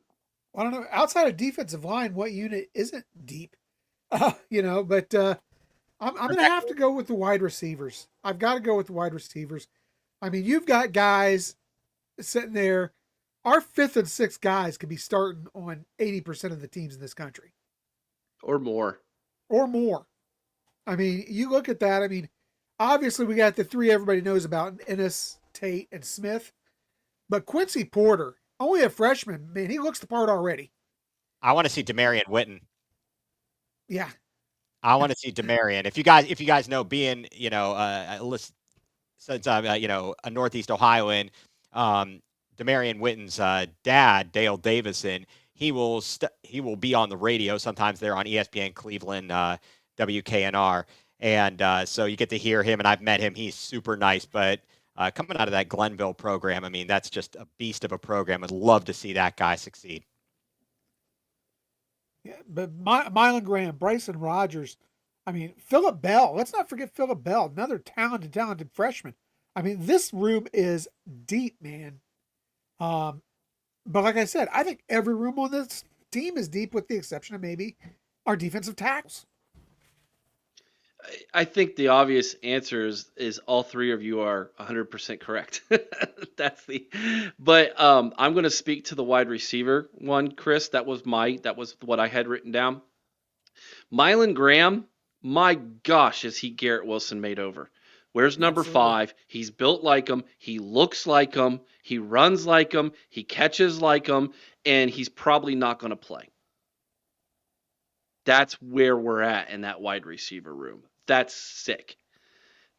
I don't know. Outside of defensive line, what unit isn't deep? But I'm going to have to go with the wide receivers. I've got to go with the wide receivers. I mean, you've got guys sitting there. Our fifth and sixth guys could be starting on 80% of the teams in this country. Or more. I mean, you look at that. I mean, obviously we got the three everybody knows about, Ennis, Tate, and Smith. But Quincy Porter, only a freshman, man, he looks the part already. I want to see Demarion Witten. Yeah. I want to see Demarion. If you guys know, being, since I'm, a Northeast Ohioan, Demarion Witten's dad, Dale Davison, he will be on the radio. Sometimes they're on ESPN Cleveland, WKNR. And so you get to hear him, and I've met him. He's super nice. But coming out of that Glenville program, I mean, that's just a beast of a program. I'd love to see that guy succeed. Yeah, but Mylan Graham, Bryson Rogers, I mean, Phillip Bell. Let's not forget Phillip Bell, another talented freshman. I mean, this room is deep, man. But like I said, I think every room on this team is deep with the exception of maybe our defensive tackles. I think the obvious answer is all three of you are 100% correct. But I'm going to speak to the wide receiver one, Chris. That was what I had written down. Mylan Graham, my gosh, is he Garrett Wilson made over? Where's number 5? He's built like him. He looks like him. He runs like him. He catches like him. And he's probably not going to play. That's where we're at in that wide receiver room. That's sick.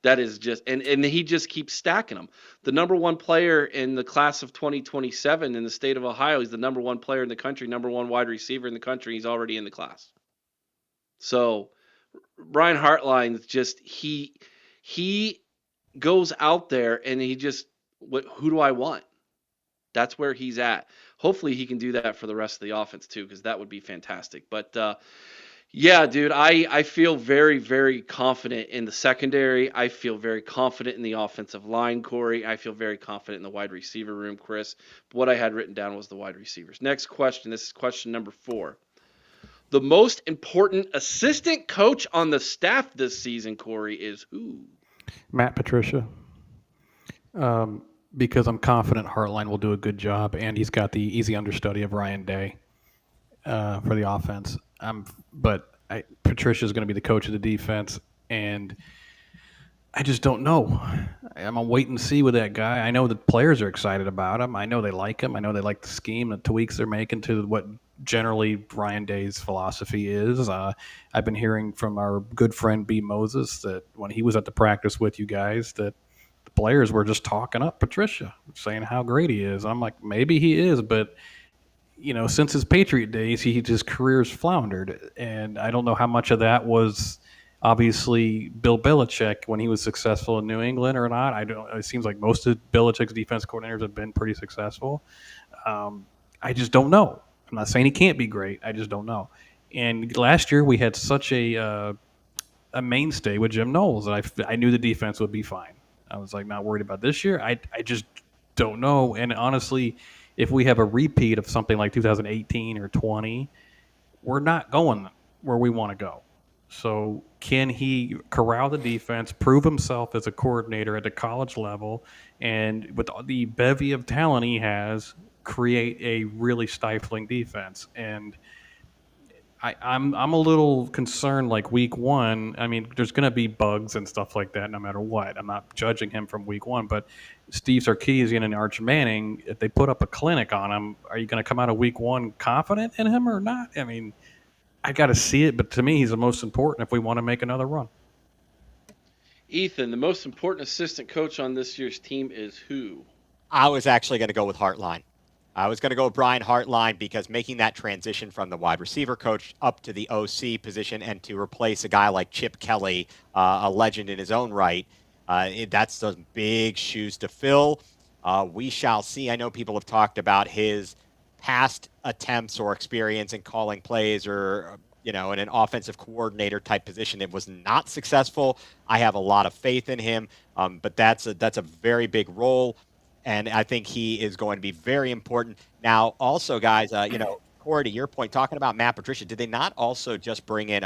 That is just, and he just keeps stacking them. The number one player in the class of 2027 in the state of Ohio, he's the number one player in the country, number one wide receiver in the country. He's already in the class. So Brian Hartline's just, he goes out there and he just, who do I want? That's where he's at. Hopefully he can do that for the rest of the offense too, because that would be fantastic. But yeah, dude, I feel very, very confident in the secondary. I feel very confident in the offensive line, Corey. I feel very confident in the wide receiver room, Chris. But what I had written down was the wide receivers. Next question. This is question number 4. The most important assistant coach on the staff this season, Corey, is who? Matt Patricia. Because I'm confident Hartline will do a good job, and he's got the easy understudy of Ryan Day for the offense. Patricia's going to be the coach of the defense, and I just don't know. I'm going to wait and see with that guy. I know the players are excited about him. I know they like him. I know they like the scheme, the tweaks they're making to what generally Ryan Day's philosophy is. I've been hearing from our good friend B. Moses that when he was at the practice with you guys that the players were just talking up Patricia, saying how great he is. I'm like, maybe he is, but since his Patriot days, his career's floundered, and I don't know how much of that was obviously Bill Belichick when he was successful in New England or not. It seems like most of Belichick's defense coordinators have been pretty successful. I just don't know. I'm not saying he can't be great. I just don't know. And last year we had such a mainstay with Jim Knowles that I knew the defense would be fine. I was like not worried about this year. I just don't know. And honestly, if we have a repeat of something like 2018 or 20, we're not going where we want to go. So can he corral the defense, prove himself as a coordinator at the college level, and with the bevy of talent he has, create a really stifling defense? And I'm a little concerned. Like week one, I mean, there's going to be bugs and stuff like that, no matter what. I'm not judging him from week one, but Steve Sarkisian and Arch Manning, if they put up a clinic on him, are you going to come out of week one confident in him or not? I mean, I got to see it, but to me, he's the most important if we want to make another run. Ethan, the most important assistant coach on this year's team is who? I was actually going to go with Hartline. I was going to go with Brian Hartline because making that transition from the wide receiver coach up to the OC position and to replace a guy like Chip Kelly, a legend in his own right, that's those big shoes to fill. We shall see. I know people have talked about his past attempts or experience in calling plays or, in an offensive coordinator type position. It was not successful. I have a lot of faith in him, but that's a very big role. And I think he is going to be very important. Now, also, guys, Corey, to your point, talking about Matt Patricia, did they not also just bring in,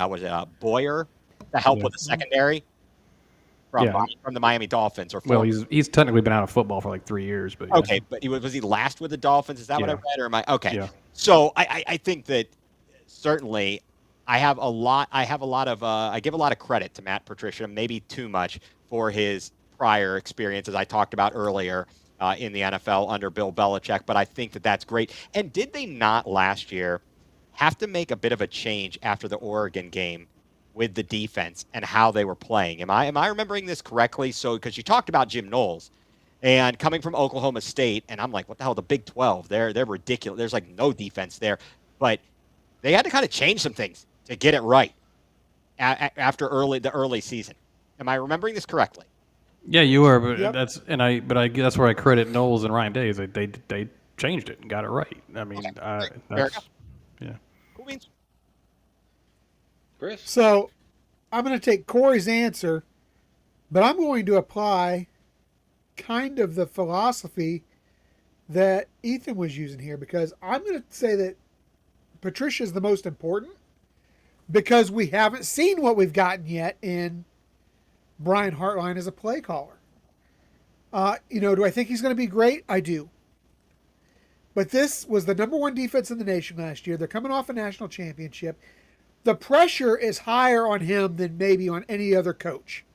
Boyer to help with the secondary from the Miami Dolphins? Well, he's technically been out of football for like 3 years. But okay, but was he last with the Dolphins? Is that what I read? Or am I okay? Yeah. So I think that certainly I give a lot of credit to Matt Patricia, maybe too much for his prior experience, as I talked about earlier. In the NFL under Bill Belichick, but I think that that's great. And did they not last year have to make a bit of a change after the Oregon game with the defense and how they were playing? Am I remembering this correctly? So, because you talked about Jim Knowles and coming from Oklahoma State, and I'm like, what the hell? The Big 12, they're ridiculous. There's like no defense there, but they had to kind of change some things to get it right after the early season. Am I remembering this correctly? Yeah, you are, but that's where I credit Knowles and Ryan Day. Is they changed it and got it right. I mean, that's Cool beans. Chris. So I'm going to take Corey's answer, but I'm going to apply kind of the philosophy that Ethan was using here, because I'm going to say that Patricia is the most important because we haven't seen what we've gotten yet in Brian Hartline as a play caller. Do I think he's going to be great? I do. But this was the number one defense in the nation last year. They're coming off a national championship. The pressure is higher on him than maybe on any other coach.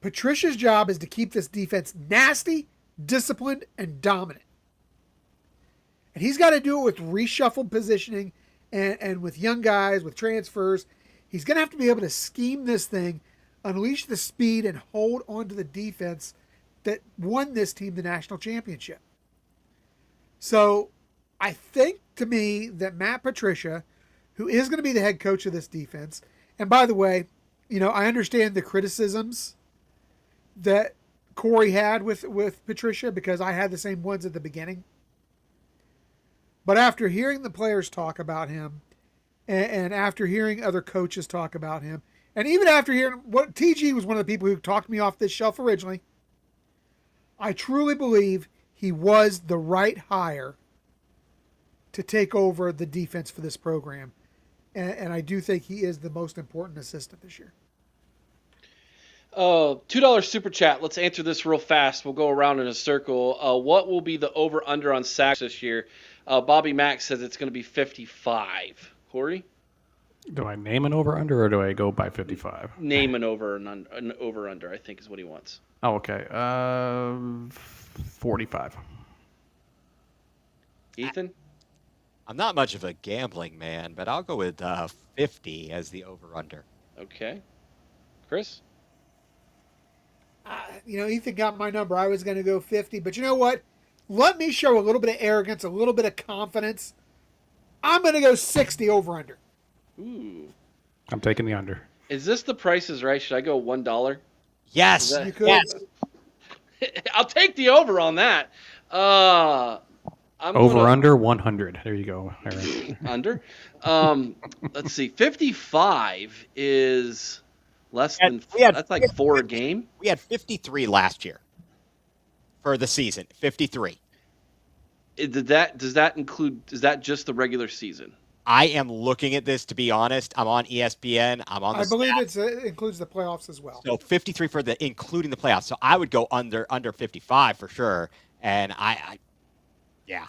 Patricia's job is to keep this defense nasty, disciplined, and dominant. And he's got to do it with reshuffled positioning and with young guys, with transfers. He's going to have to be able to scheme this thing, unleash the speed, and hold on to the defense that won this team the national championship. So I think, to me, that Matt Patricia, who is going to be the head coach of this defense, and by the way, I understand the criticisms that Corey had with Patricia, because I had the same ones at the beginning. But after hearing the players talk about him, and after hearing other coaches talk about him, and even after hearing what TG was one of the people who talked me off this shelf originally, I truly believe he was the right hire to take over the defense for this program. And I do think he is the most important assistant this year. $2 super chat. Let's answer this real fast. We'll go around in a circle. What will be the over-under on sacks this year? Bobby Mack says it's going to be 55. Corey? Do I name an over-under or do I go by 55? Name an over-under, I think, is what he wants. Oh, okay. 45. Ethan? I'm not much of a gambling man, but I'll go with 50 as the over-under. Okay. Chris? Ethan got my number. I was going to go 50, but you know what? Let me show a little bit of arrogance, a little bit of confidence. I'm going to go 60 over-under. Ooh. I'm taking the under. Is this the Price is Right? Should I go $1? Yes. You could. Yes. I'll take the over on that. Under 100. There you go. Right. Under. Let's see. 55 is less than. That's like 4 a game. We had 53 last year for the season. 53. Does that include? Is that just the regular season? I am looking at this, to be honest. I'm on ESPN. I'm on the I believe stats. it includes the playoffs as well. So 53 for including the playoffs. So I would go under 55 for sure. And yeah.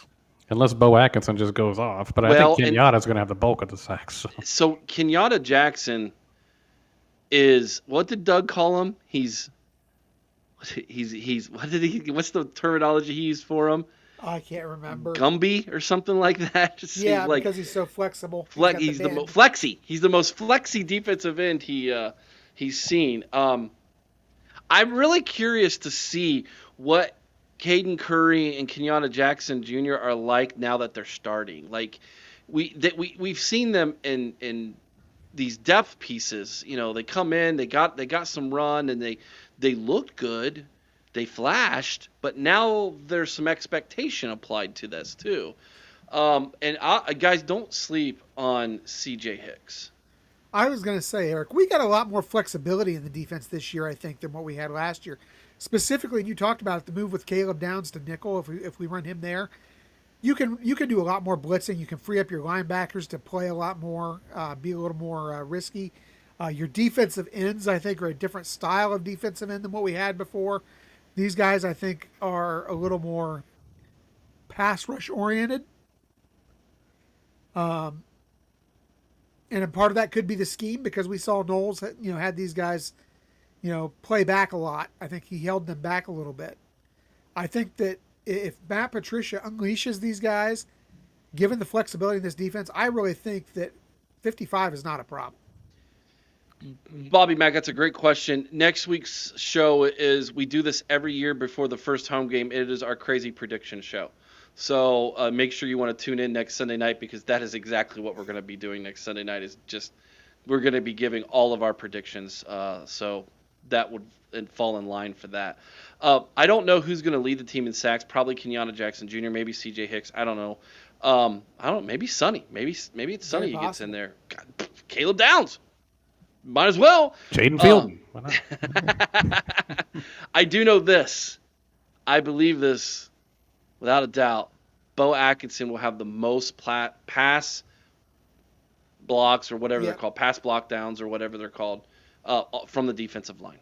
Unless Bo Atkinson just goes off. But I think Well, and Kenyatta's going to have the bulk of the sacks. so Kenyatta Jackson is, what did Doug call him? He's what's the terminology he used for him? I can't remember. Gumby or something like that. Just Yeah, like, because he's so flexible. he's the most flexy. He's the most flexy defensive end he's seen. I'm really curious to see what Caden Curry and Kenyatta Jackson Jr. are like now that they're starting. Like we've seen them in these depth pieces. You know, they come in, they got some run, and they looked good. They flashed, but now there's some expectation applied to this too. Guys, don't sleep on CJ Hicks. I was going to say, Eric, we got a lot more flexibility in the defense this year, I think, than what we had last year. Specifically, and you talked about it, the move with Caleb Downs to nickel. If we run him there, you can do a lot more blitzing. You can free up your linebackers to play a lot more, be a little more risky. Your defensive ends, I think, are a different style of defensive end than what we had before. These guys, I think, are a little more pass rush oriented. And a part of that could be the scheme, because we saw Knowles, had these guys, play back a lot. I think he held them back a little bit. I think that if Matt Patricia unleashes these guys, given the flexibility in this defense, I really think that 55 is not a problem. Bobby Mack, that's a great question. Next week's show is, we do this every year before the first home game. It is our crazy prediction show. So make sure you want to tune in next Sunday night, because that is exactly what we're going to be doing next Sunday night. Is just, we're going to be giving all of our predictions. So that would fall in line for that. I don't know who's going to lead the team in sacks. Probably Kenyatta Jackson Jr., maybe CJ Hicks. I don't know. I don't know. Maybe Sonny. Maybe it's Sonny who gets in there. God, Caleb Downs. Might as well. Jaden Fielden. Why not? I do know this. I believe this without a doubt. Bo Atkinson will have the most pass blocks, or whatever they're called, pass block downs, or whatever they're called, from the defensive line.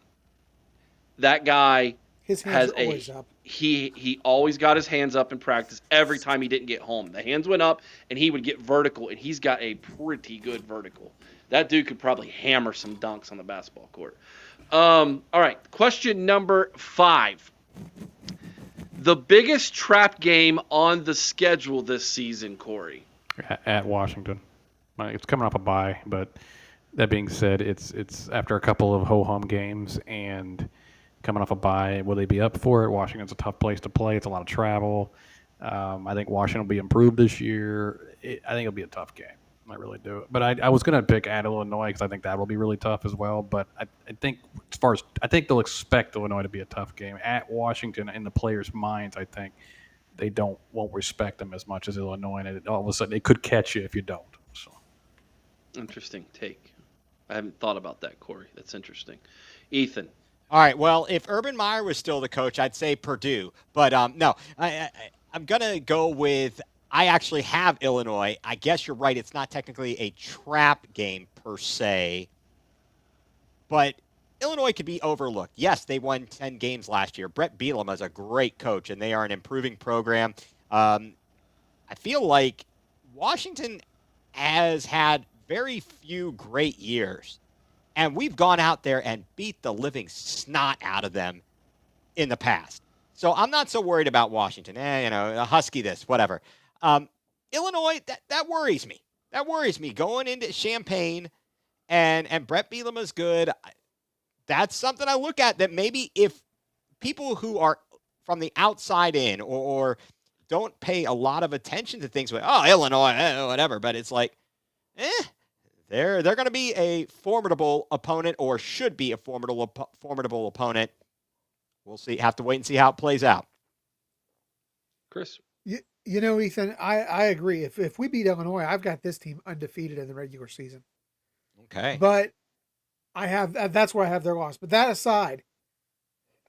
That guy his hands are always up. He always got his hands up in practice every time he didn't get home. The hands went up, and he would get vertical, and he's got a pretty good vertical. That dude could probably hammer some dunks on the basketball court. All right, question number 5. The biggest trap game on the schedule this season, Corey. At Washington. It's coming off a bye, but that being said, it's after a couple of ho-hum games and coming off a bye. Will they be up for it? Washington's a tough place to play. It's a lot of travel. I think Washington will be improved this year. I think it'll be a tough game. I really do. But I was going to pick at Illinois, because I think that will be really tough as well. But I think I think they'll expect Illinois to be a tough game. At Washington, in the players' minds, I think they won't respect them as much as Illinois, and all of a sudden they could catch you if you don't. So. Interesting take. I haven't thought about that, Corey. That's interesting. Ethan. All right. Well, if Urban Meyer was still the coach, I'd say Purdue. But no, I'm going to go with, I actually have Illinois. I guess you're right. It's not technically a trap game per se, but Illinois could be overlooked. Yes, they won 10 games last year. Brett Bielema is a great coach, and they are an improving program. I feel like Washington has had very few great years, and we've gone out there and beat the living snot out of them in the past. So I'm not so worried about Washington. A Husky this, whatever. Illinois, that worries me. That worries me. Going into Champaign, and Brett Bielema's good. That's something I look at, that maybe if people who are from the outside in, or don't pay a lot of attention to things like, Illinois, whatever, but it's like, they're going to be a formidable opponent, or should be a formidable opponent. We'll see. Have to wait and see how it plays out. Chris. Ethan, I agree. If we beat Illinois, I've got this team undefeated in the regular season. Okay. But that's where I have their loss. But that aside,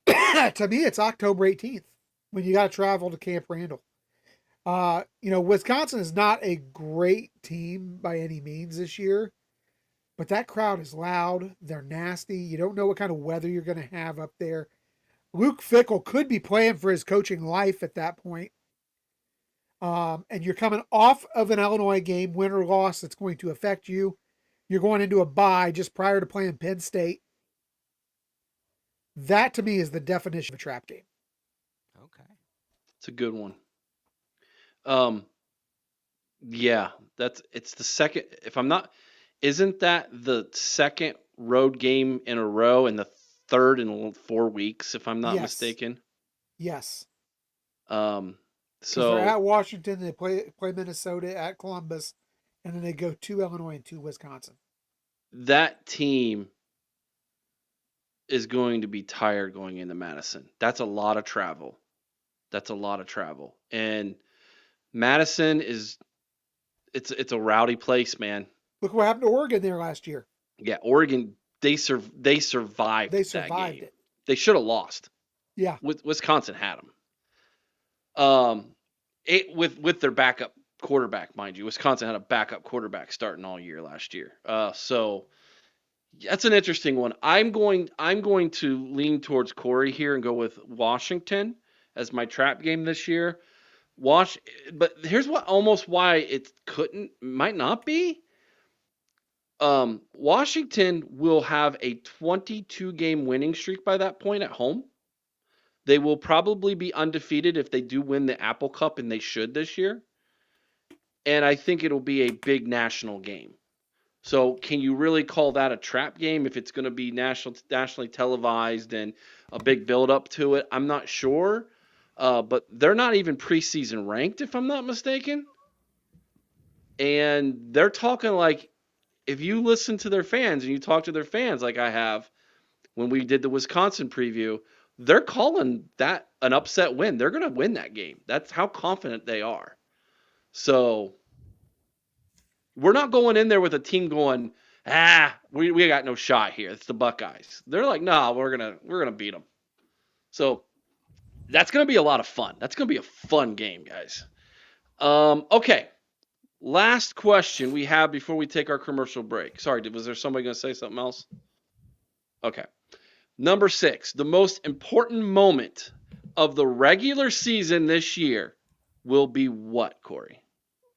to me, it's October 18th when you got to travel to Camp Randall. Wisconsin is not a great team by any means this year, but that crowd is loud. They're nasty. You don't know what kind of weather you're going to have up there. Luke Fickell could be playing for his coaching life at that point. And you're coming off of an Illinois game, win or loss, that's going to affect you. You're going into a bye just prior to playing Penn State. That to me is the definition of a trap game. Okay. It's a good one. Yeah, it's the second. If I'm not, isn't that the second road game in a row and the third in 4 weeks? If I'm not Yes. mistaken. Yes. So they're at Washington, they play Minnesota, at Columbus, and then they go to Illinois and to Wisconsin. That team is going to be tired going into Madison. That's a lot of travel. And Madison it's a rowdy place, man. Look what happened to Oregon there last year. Yeah, Oregon, they survived They that survived game. it. They should have lost. Yeah. Wisconsin had them. With their backup quarterback, mind you. Wisconsin had a backup quarterback starting all year last year. So that's an interesting one. I'm going to lean towards Corey here and go with Washington as my trap game this year. But here's why it might not be. Washington will have a 22-game winning streak by that point at home. They will probably be undefeated if they do win the Apple Cup, and they should this year. And I think it'll be a big national game. So can you really call that a trap game if it's going to be nationally televised and a big build-up to it? I'm not sure. But they're not even preseason ranked, if I'm not mistaken. And they're talking like, if you listen to their fans and you talk to their fans like I have when we did the Wisconsin preview, they're calling that an upset win. They're going to win that game. That's how confident they are. So we're not going in there with a team going, we got no shot here. It's the Buckeyes. They're like, no, we're gonna beat them. So that's going to be a lot of fun. That's going to be a fun game, guys. Okay. Last question we have before we take our commercial break. Sorry, was there somebody going to say something else? Okay. Number 6, the most important moment of the regular season this year will be what, Corey?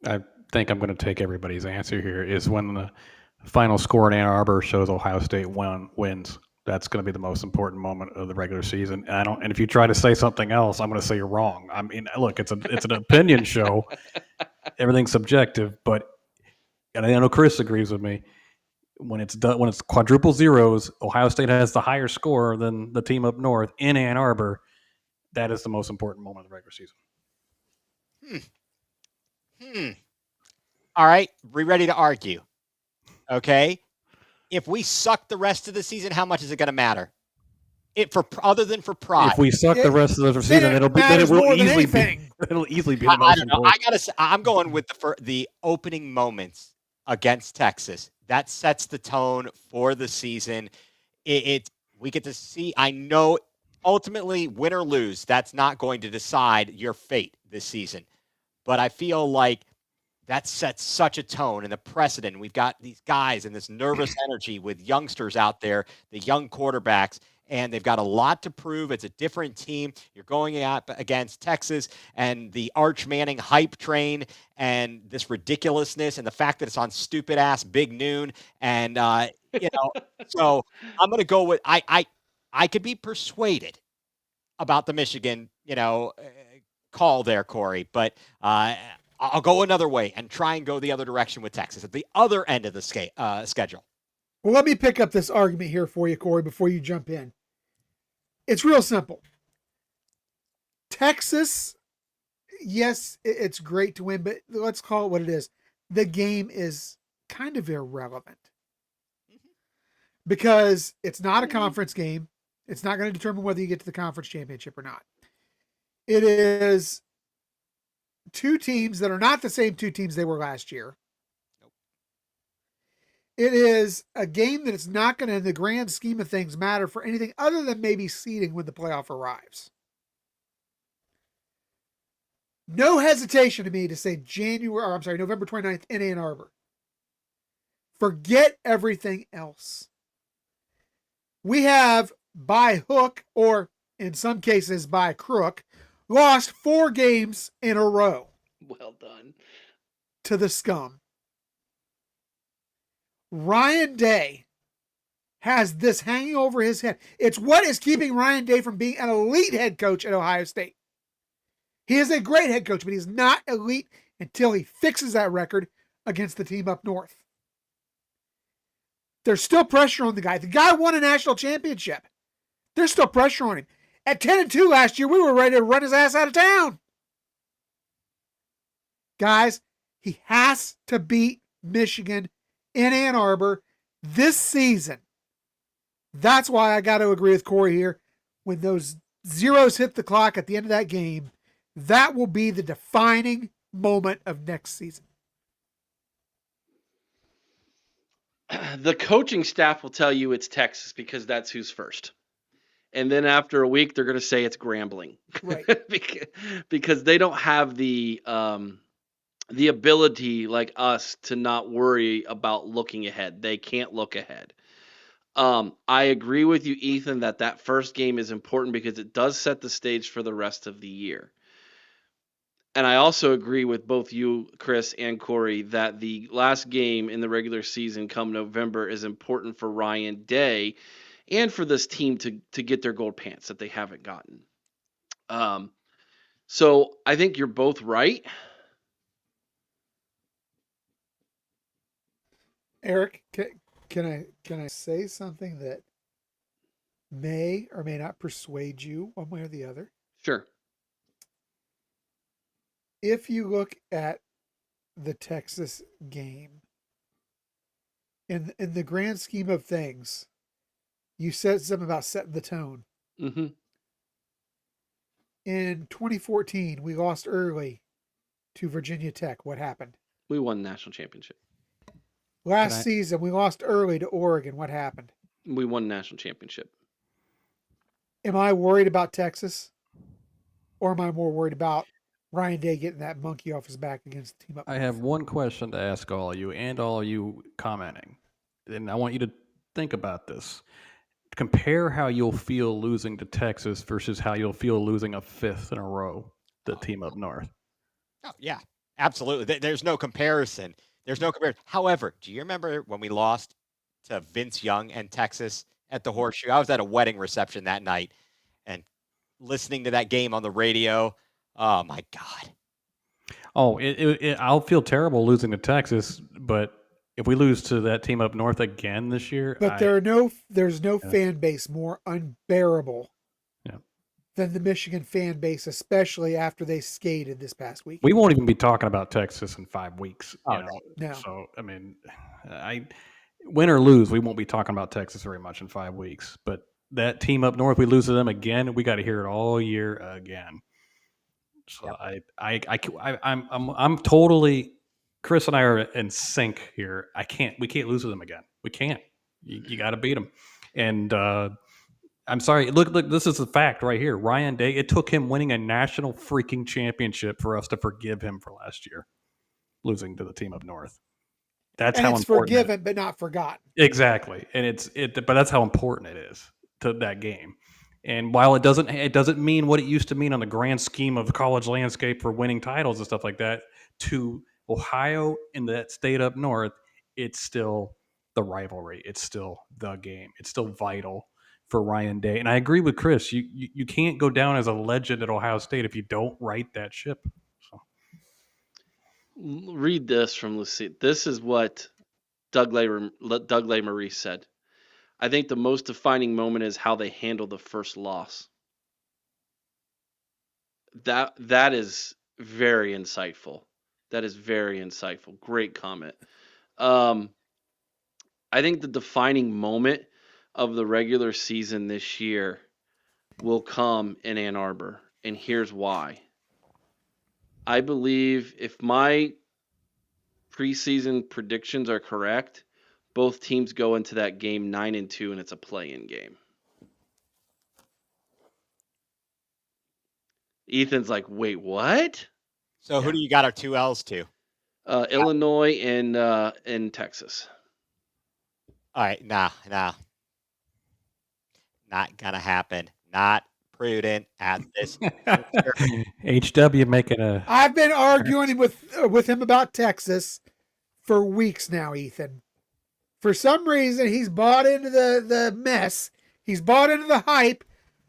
I think I'm going to take everybody's answer here is when the final score in Ann Arbor shows Ohio State wins. That's going to be the most important moment of the regular season. And if you try to say something else, I'm going to say you're wrong. I mean, look, it's an opinion show. Everything's subjective, and I know Chris agrees with me. When it's quadruple zeros, Ohio State has the higher score than the team up north in Ann Arbor. That is the most important moment of the regular season. All right, we ready to argue? Okay. If we suck the rest of the season, how much is it going to matter? Other than for pride. If we suck the rest of the season, it'll easily be the most important. I gotta say, I'm going with the opening moments against Texas. That sets the tone for the season. We get to see. I know ultimately, win or lose, that's not going to decide your fate this season. But I feel like that sets such a tone and a precedent. We've got these guys and this nervous energy with youngsters out there, the young quarterbacks, and they've got a lot to prove. It's a different team. You're going up against Texas and the Arch Manning hype train and this ridiculousness and the fact that it's on stupid-ass Big Noon. And, so I'm going to go with I could be persuaded about the Michigan, call there, Corey, but I'll go another way and try and go the other direction with Texas at the other end of the schedule. Well, let me pick up this argument here for you, Corey, before you jump in. It's real simple. Texas, yes, it's great to win, but let's call it what it is. The game is kind of irrelevant because it's not a conference game. It's not going to determine whether you get to the conference championship or not. It is two teams that are not the same two teams they were last year. It is a game that it's not going to, in the grand scheme of things, matter for anything other than maybe seeding when the playoff arrives. No hesitation to me to say November 29th in Ann Arbor. Forget everything else. We have, by hook, or in some cases by crook, lost 4 games in a row. Well done. To the scum. Ryan Day has this hanging over his head. It's what is keeping Ryan Day from being an elite head coach at Ohio State. He is a great head coach, but he's not elite until he fixes that record against the team up north. There's still pressure on the guy. The guy won a national championship. There's still pressure on him. At 10-2 last year, we were ready to run his ass out of town. Guys, he has to beat Michigan in Ann Arbor this season. That's why I got to agree with Corey here. When those zeros hit the clock at the end of that game, that will be the defining moment of next season. The coaching staff will tell you it's Texas because that's who's first. And then after a week, they're going to say it's Grambling. Right. Because they don't have the ability like us to not worry about looking ahead. They can't look ahead. I agree with you, Ethan, that first game is important because it does set the stage for the rest of the year. And I also agree with both you, Chris, and Corey, that the last game in the regular season come November is important for Ryan Day and for this team to get their gold pants that they haven't gotten. So I think you're both right. Eric, can I say something that may or may not persuade you one way or the other? Sure. If you look at the Texas game, in the grand scheme of things, you said something about setting the tone. Mm-hmm. In 2014, we lost early to Virginia Tech. What happened? We won the national championship. Last season, we lost early to Oregon. What happened? We won the national championship. Am I worried about Texas? Or am I more worried about Ryan Day getting that monkey off his back against the team up? I have one question to ask all of you and all of you commenting. And I want you to think about this. Compare how you'll feel losing to Texas versus how you'll feel losing a 5th in a row, the team up north. Oh, yeah, absolutely. There's no comparison. There's no comparison. However, do you remember when we lost to Vince Young and Texas at the Horseshoe? I was at a wedding reception that night and listening to that game on the radio. Oh, my God. Oh, I'll feel terrible losing to Texas, but if we lose to that team up north again this year, but there's no fan base more unbearable than the Michigan fan base, especially after they skated this past week. We won't even be talking about Texas in 5 weeks. No. So, I mean, win or lose, we won't be talking about Texas very much in 5 weeks. But that team up north, we lose to them again, we got to hear it all year again. So I'm totally. Chris and I are in sync here. We can't lose to them again. We can't. You got to beat them. And I'm sorry. Look, this is a fact right here. Ryan Day, it took him winning a national freaking championship for us to forgive him for last year, losing to the team up north. That's how important. It's forgiven, but not forgotten. Exactly. And but that's how important it is to that game. And while it doesn't mean what it used to mean on the grand scheme of the college landscape for winning titles and stuff like that, to Ohio and that state up north, it's still the rivalry. It's still the game. It's still vital for Ryan Day. And I agree with Chris. You can't go down as a legend at Ohio State if you don't right that ship. So. Read this from Lucy. This is what Doug Lesmerises said. I think the most defining moment is how they handle the first loss. That is very insightful. That is very insightful. Great comment. I think the defining moment of the regular season this year will come in Ann Arbor, and here's why. I believe if my preseason predictions are correct, both teams go into that game 9-2, and it's a play-in game. Ethan's like, wait, what? So who do you got our 2 L's to? Illinois and Texas. All right, nah. Not gonna happen. Not prudent at this. HW making a. I've been arguing with him about Texas for weeks now, Ethan. For some reason, he's bought into the mess. He's bought into the hype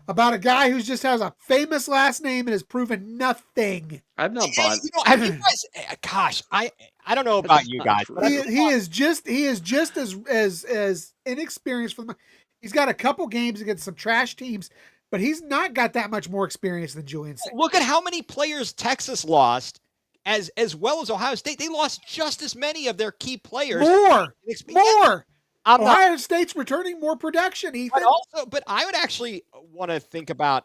about a guy who just has a famous last name and has proven nothing. I've not bought. Have you guys, gosh, I don't know about you guys. But He is just as inexperienced from. He's got a couple games against some trash teams, but he's not got that much more experience than Julian Saint. Look at how many players Texas lost, as well as Ohio State. They lost just as many of their key players. More. Ohio State's returning more production, Ethan. But I would actually want to think about.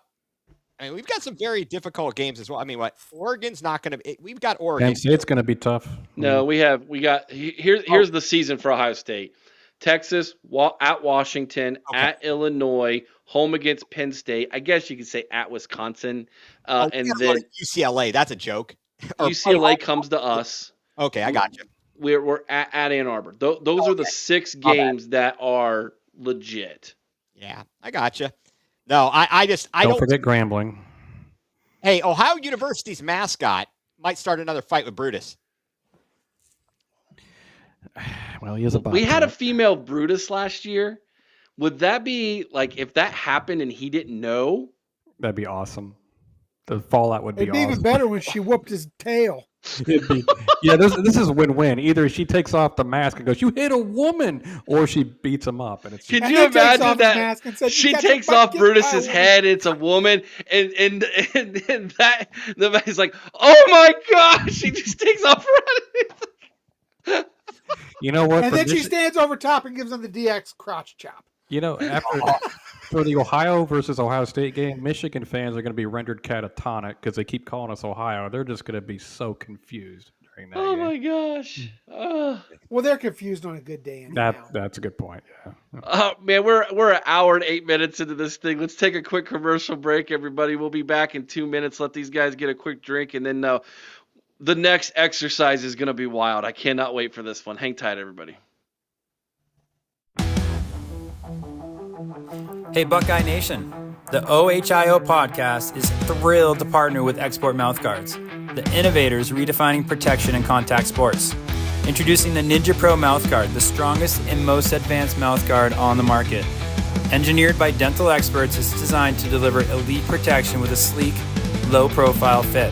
I mean, we've got some very difficult games as well. I mean, Oregon's not going to. We've got Oregon. Penn State's going to be tough. No, we got. Here's the season for Ohio State. Texas at Washington, at Illinois, home against Penn State. I guess you could say at Wisconsin, and then UCLA. That's a joke. UCLA comes to us. Okay, I got you. We're at Ann Arbor. Those are the 6 games that are legit. Yeah, I got you. No, I don't forget Grambling. Hey, Ohio University's mascot might start another fight with Brutus. Well, he is a bobcat. We had a female Brutus last year. Would that be like if that happened and he didn't know? That'd be awesome. The fallout would be It'd be awesome. even better when she whooped his tail. Yeah, this is win-win. Either she takes off the mask and goes, "You hit a woman," or she beats him up. And it's Could you imagine that she takes off Brutus's head? It's a woman, and that the man's like, "Oh my gosh!" She just takes off running. You know what? And then she stands over top and gives him the DX crotch chop. You know, for the Ohio versus Ohio State game, Michigan fans are going to be rendered catatonic because they keep calling us Ohio. They're just going to be so confused during that game. My gosh! Well, they're confused on a good day. That's a good point. Yeah. Man, we're an hour and 8 minutes into this thing. Let's take a quick commercial break, everybody. We'll be back in 2 minutes. Let these guys get a quick drink, and then the next exercise is going to be wild. I cannot wait for this one. Hang tight, everybody. Hey, Buckeye Nation. The OHIO podcast is thrilled to partner with Export Mouthguards, the innovators redefining protection in contact sports. Introducing the Ninja Pro Mouthguard, the strongest and most advanced mouthguard on the market. Engineered by dental experts, it's designed to deliver elite protection with a sleek, low-profile fit.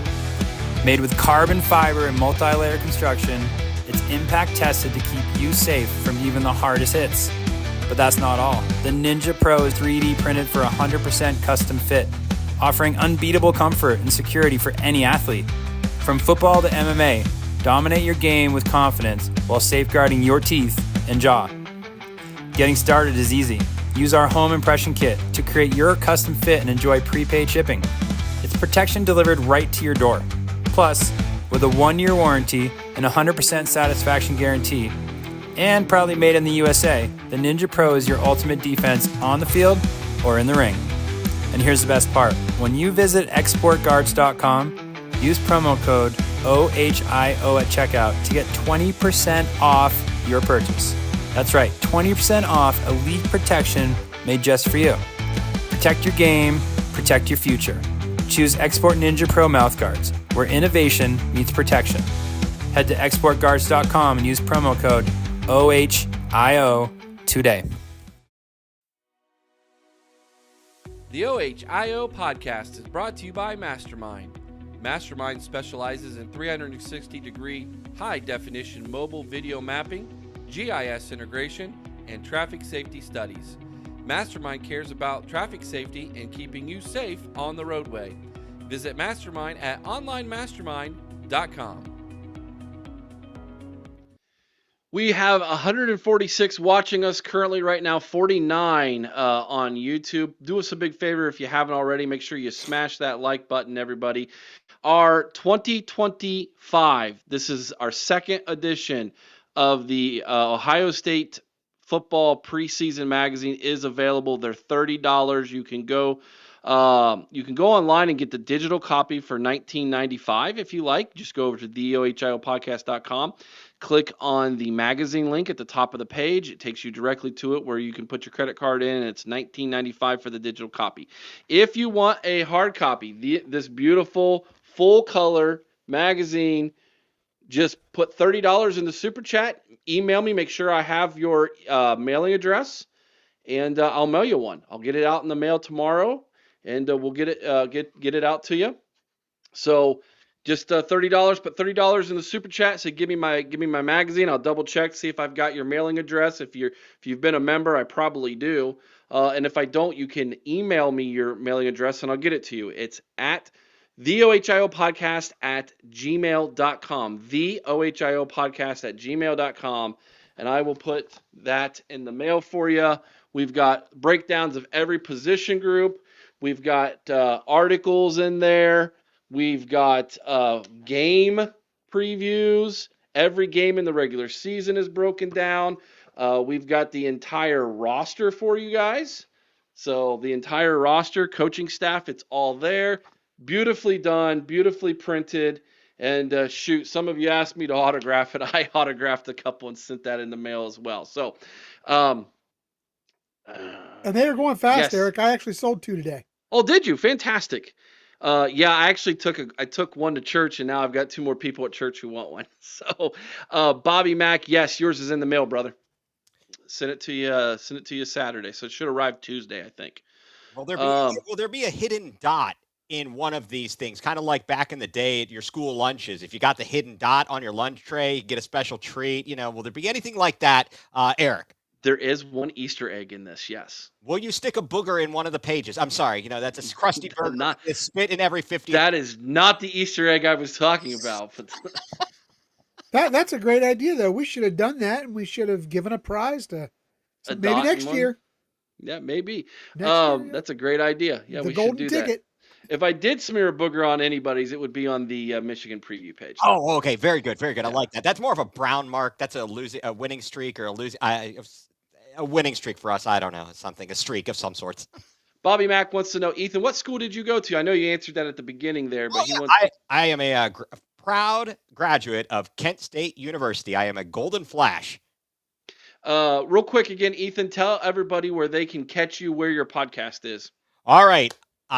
Made with carbon fiber and multi-layer construction, it's impact tested to keep you safe from even the hardest hits. But that's not all. The Ninja Pro is 3D printed for 100% custom fit, offering unbeatable comfort and security for any athlete. From football to MMA, dominate your game with confidence while safeguarding your teeth and jaw. Getting started is easy. Use our home impression kit to create your custom fit and enjoy prepaid shipping. It's protection delivered right to your door. Plus, with a 1-year warranty and 100% satisfaction guarantee, and proudly made in the USA, the Ninja Pro is your ultimate defense on the field or in the ring. And here's the best part. When you visit exportguards.com, use promo code OHIO at checkout to get 20% off your purchase. That's right, 20% off elite protection made just for you. Protect your game, protect your future. Choose Export Ninja Pro Mouthguards, where innovation meets protection. Head to exportguards.com and use promo code OHIO today. The OHIO podcast is brought to you by Mastermind. Mastermind specializes in 360-degree high-definition mobile video mapping, GIS integration, and traffic safety studies. Mastermind cares about traffic safety and keeping you safe on the roadway. Visit Mastermind at onlinemastermind.com. We have 146 watching us currently right now, 49 on YouTube. Do us a big favor if you haven't already. Make sure you smash that like button, everybody. Our 2025, this is our second edition of the Ohio State Football Preseason Magazine is available. They're $30. You can go You can go online and get the digital copy for $19.95 if you like. Just go over to theohiopodcast.com. Click on the magazine link at the top of the page. It takes you directly to it where you can put your credit card in, and it's $19.95 for the digital copy. If you want a hard copy, this beautiful full color magazine, just put $30 in the super chat. Email me. Make sure I have your mailing address, and I'll mail you one. I'll get it out in the mail tomorrow, and we'll get it out to you. So just $30. Put $30 in the super chat. Say give me my magazine. I'll double check, see if I've got your mailing address. If you've been a member, I probably do. And if I don't, you can email me your mailing address, and I'll get it to you. It's at theohiopodcast@gmail.com. Theohiopodcast@gmail.com. And I will put that in the mail for you. We've got breakdowns of every position group. We've got articles in there. We've got game previews. Every game in the regular season is broken down. We've got the entire roster for you guys. So the entire roster, coaching staff, it's all there. Beautifully done, beautifully printed. And shoot, some of you asked me to autograph it. I autographed a couple and sent that in the mail as well. So, and they are going fast, yes. Eric. I actually sold 2 today. Oh, did you? Fantastic. Yeah, I actually took one to church, and now I've got 2 more people at church who want one. So, Bobby Mack, yes, yours is in the mail, brother. Send it to you Saturday. So it should arrive Tuesday, I think. Will there be a hidden dot in one of these things, kind of like back in the day at your school lunches? If you got the hidden dot on your lunch tray, you get a special treat. Will there be anything like that, Eric? There is one Easter egg in this, yes. Will you stick a booger in one of the pages? I'm sorry, that's a crusty burger. It's spit in every 50. That is not the Easter egg I was talking about. That's a great idea, though. We should have done that, and we should have given a prize to maybe next year. Yeah, maybe. That's a great idea. Yeah, we should do ticket. that. If I did smear a booger on anybody's, it would be on the Michigan preview page. Oh, okay. Very good. Very good. Yeah. I like that. That's more of a brown mark. That's a winning streak or a winning streak for us. I don't know. A streak of some sorts. Bobby Mack wants to know, Ethan, what school did you go to? I know you answered that at the beginning there, but I am a proud graduate of Kent State University. I am a Golden Flash. Real quick again, Ethan, tell everybody where they can catch you, where your podcast is. All right.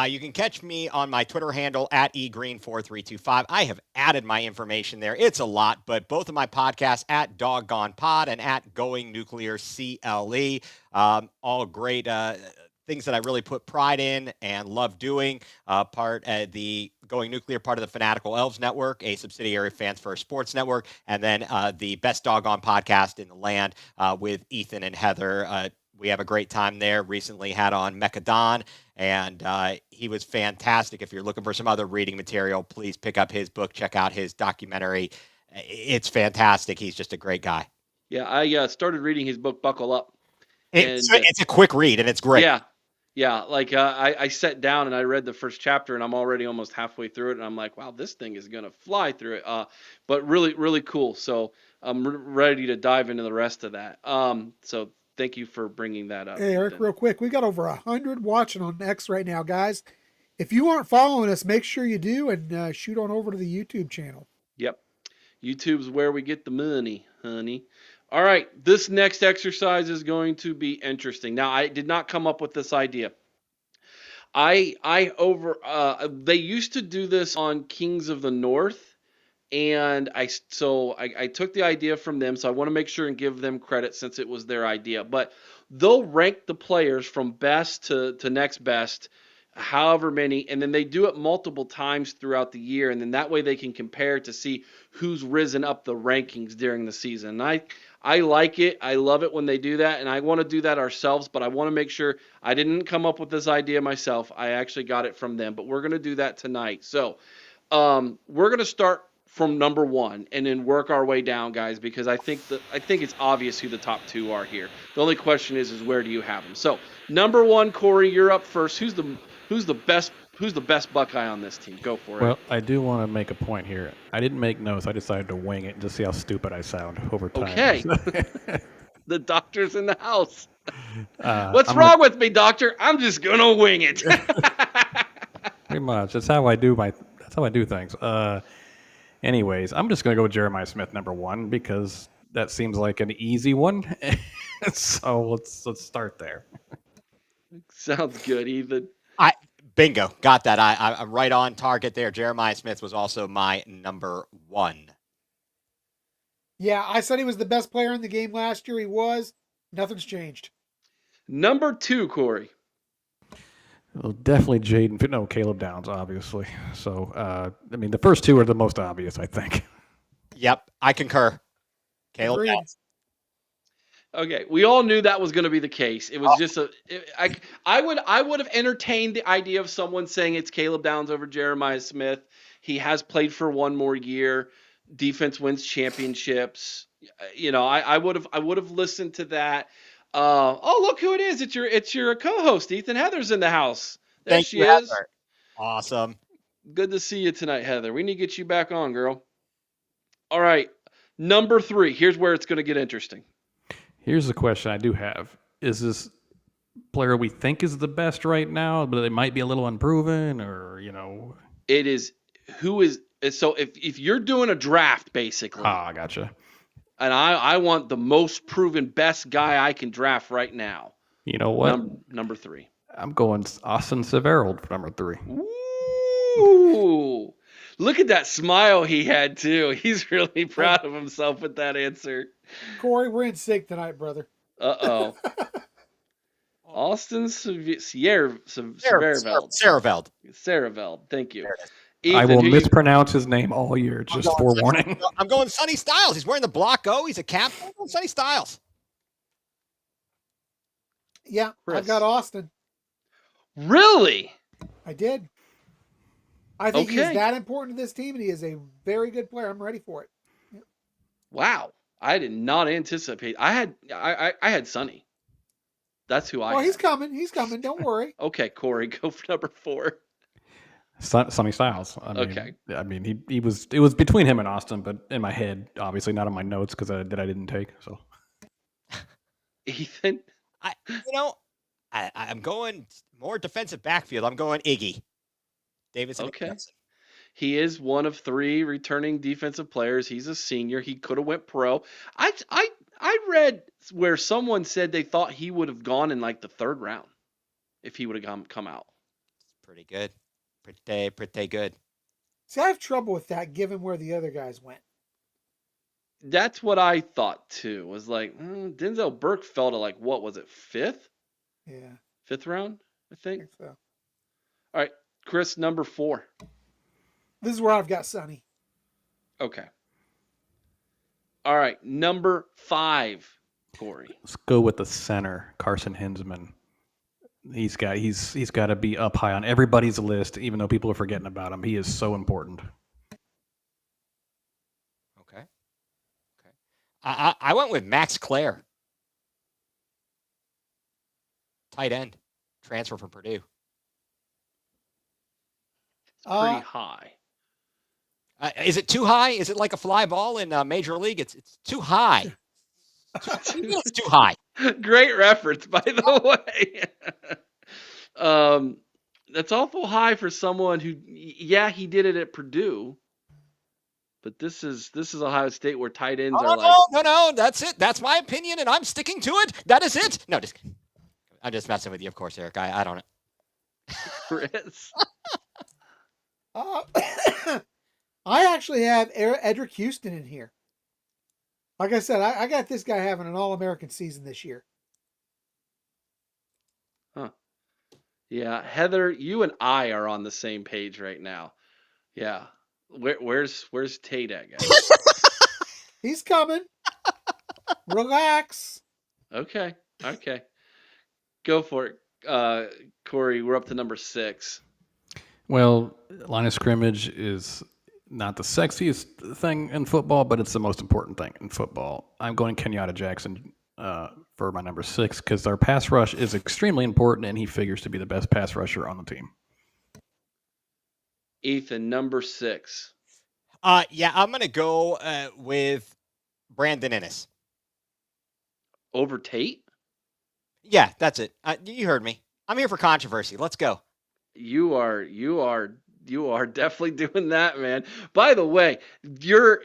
You can catch me on my Twitter handle at egreen4325. I have added my information there. It's a lot, but both of my podcasts at Doggone Pod and at Going Nuclear CLE, all great things that I really put pride in and love doing. Part of the Going Nuclear, part of the Fanatical Elves Network, a subsidiary of Fans First Sports Network, and then the best doggone podcast in the land with Ethan and Heather. We have a great time there. Recently had on Mechadon, and he was fantastic. If you're looking for some other reading material, please pick up his book. Check out his documentary. It's fantastic. He's just a great guy. Yeah, I started reading his book, Buckle Up. It's a quick read, and it's great. Yeah. Like I sat down and I read the first chapter, and I'm already almost halfway through it, and I'm like, wow, this thing is going to fly through it. But really, really cool. So I'm ready to dive into the rest of that. So thank you for bringing that up. Hey, Eric, real quick. We got over 100 watching on X right now, guys. If you aren't following us, make sure you do, and shoot on over to the YouTube channel. Yep. YouTube's where we get the money, honey. All right. This next exercise is going to be interesting. Now, I did not come up with this idea. They used to do this on Kings of the North. And I took the idea from them, so I want to make sure and give them credit since it was their idea. But they'll rank the players from best to next best, however many, and then they do it multiple times throughout the year, and then that way they can compare to see who's risen up the rankings during the season. And I like it. I love it when they do that, and I want to do that ourselves, but I want to make sure I didn't come up with this idea myself. I actually got it from them, but we're going to do that tonight. So we're going to start from number 1 and then work our way down, guys, because I think it's obvious who the top 2 are here. The only question is where do you have them? So number 1, Corey, you're up first. Who's the best Buckeye on this team? Go for it. Well, I do want to make a point here. I didn't make notes. I decided to wing it and just see how stupid I sound over time. Okay. The doctor's in the house. What's wrong with me, doctor? I'm just gonna wing it. Pretty much. That's how I do things. Anyways, I'm just gonna go with Jeremiah Smith number 1 because that seems like an easy one. So let's start there. Sounds good, Ethan. Bingo, got that. I'm right on target there. Jeremiah Smith was also my number 1. Yeah, I said he was the best player in the game last year. He was. Nothing's changed. Number 2, Corey. Well, definitely Caleb Downs, obviously. So, I mean, the first 2 are the most obvious, I think. Yep, I concur. Caleb Agreed. Downs. Okay, we all knew that was going to be the case. It was just I would have entertained the idea of someone saying it's Caleb Downs over Jeremiah Smith. He has played for one more year. Defense wins championships. I would have listened to that. Look who it is! It's your co-host Ethan. Heather's in the house. There Thank she you, is. Heather. Awesome. Good to see you tonight, Heather. We need to get you back on, girl. All right, number 3. Here's where it's going to get interesting. Here's the question I do have. Is this player we think is the best right now, but they might be a little unproven, or, It is who is so if you're doing a draft basically. Ah, gotcha. And I want the most proven best guy I can draft right now. You know what? Number 3. I'm going Austin Severald for number 3. Ooh. Look at that smile he had too. He's really proud of himself with that answer. Corey, we're in sync tonight, brother. Uh-oh. Austin Severveld. Severveld. Thank you. Ethan, I will mispronounce his name all year, just forewarning. I'm going Sonny Styles. He's wearing the block O. He's a captain. I'm going Sonny Styles. Yeah, Chris. I've got Austin. Really? I did. I think Okay. he's that important to this team, and he is a very good player. I'm ready for it. Yep. Wow. I did not anticipate. I had Sonny. That's who I Well, had. he's coming. He's coming. Don't worry. Okay, Corey, go for number 4. Sonny Styles. I mean, he was. It was between him and Austin, but in my head, obviously not in my notes because I didn't take. So, Ethan. I'm going more defensive backfield. I'm going Iggy Davidson. Okay. He is one of 3 returning defensive players. He's a senior. He could have went pro. I read where someone said they thought he would have gone in like the 3rd round if he would have come out. Pretty good. Pretty good. See, I have trouble with that given where the other guys went. That's what I thought too. Was like Denzel Burke fell to like what was it 5th? Yeah. 5th round, I I think. think so. All right, Chris, number 4. This is where I've got Sonny. Okay. All right, number 5, Corey. let's go with the center, Carson Hinsman. He's got to be up high on everybody's list, even though people are forgetting about him. He is so important. Okay. I went with Max Clare, tight end, transfer from Purdue. Pretty high. Is it too high? Is it like a fly ball in Major League? It's too high. It's too high. Great reference, by the way. That's awful high for someone who, he did it at Purdue, but this is Ohio State where tight ends are like. No, that's it. That's my opinion, and I'm sticking to it. That is it. No, I'm just messing with you, of course, Eric. I don't know. Chris. I actually have Edric Houston in here. Like I said, I got this guy having an All-American season this year. Huh. Yeah, Heather, you and I are on the same page right now. Yeah. Where's Tate at, guys? He's coming. Relax. Okay. Go for it. Corey, we're up to number 6. Well, line of scrimmage is not the sexiest thing in football, but it's the most important thing in football. I'm going Kenyatta Jackson for my number 6 because our pass rush is extremely important, and he figures to be the best pass rusher on the team. Ethan, number 6. I'm going to go with Brandon Ennis. Over Tate? Yeah, that's it. You heard me. I'm here for controversy. Let's go. You are definitely doing that, man. By the way, you're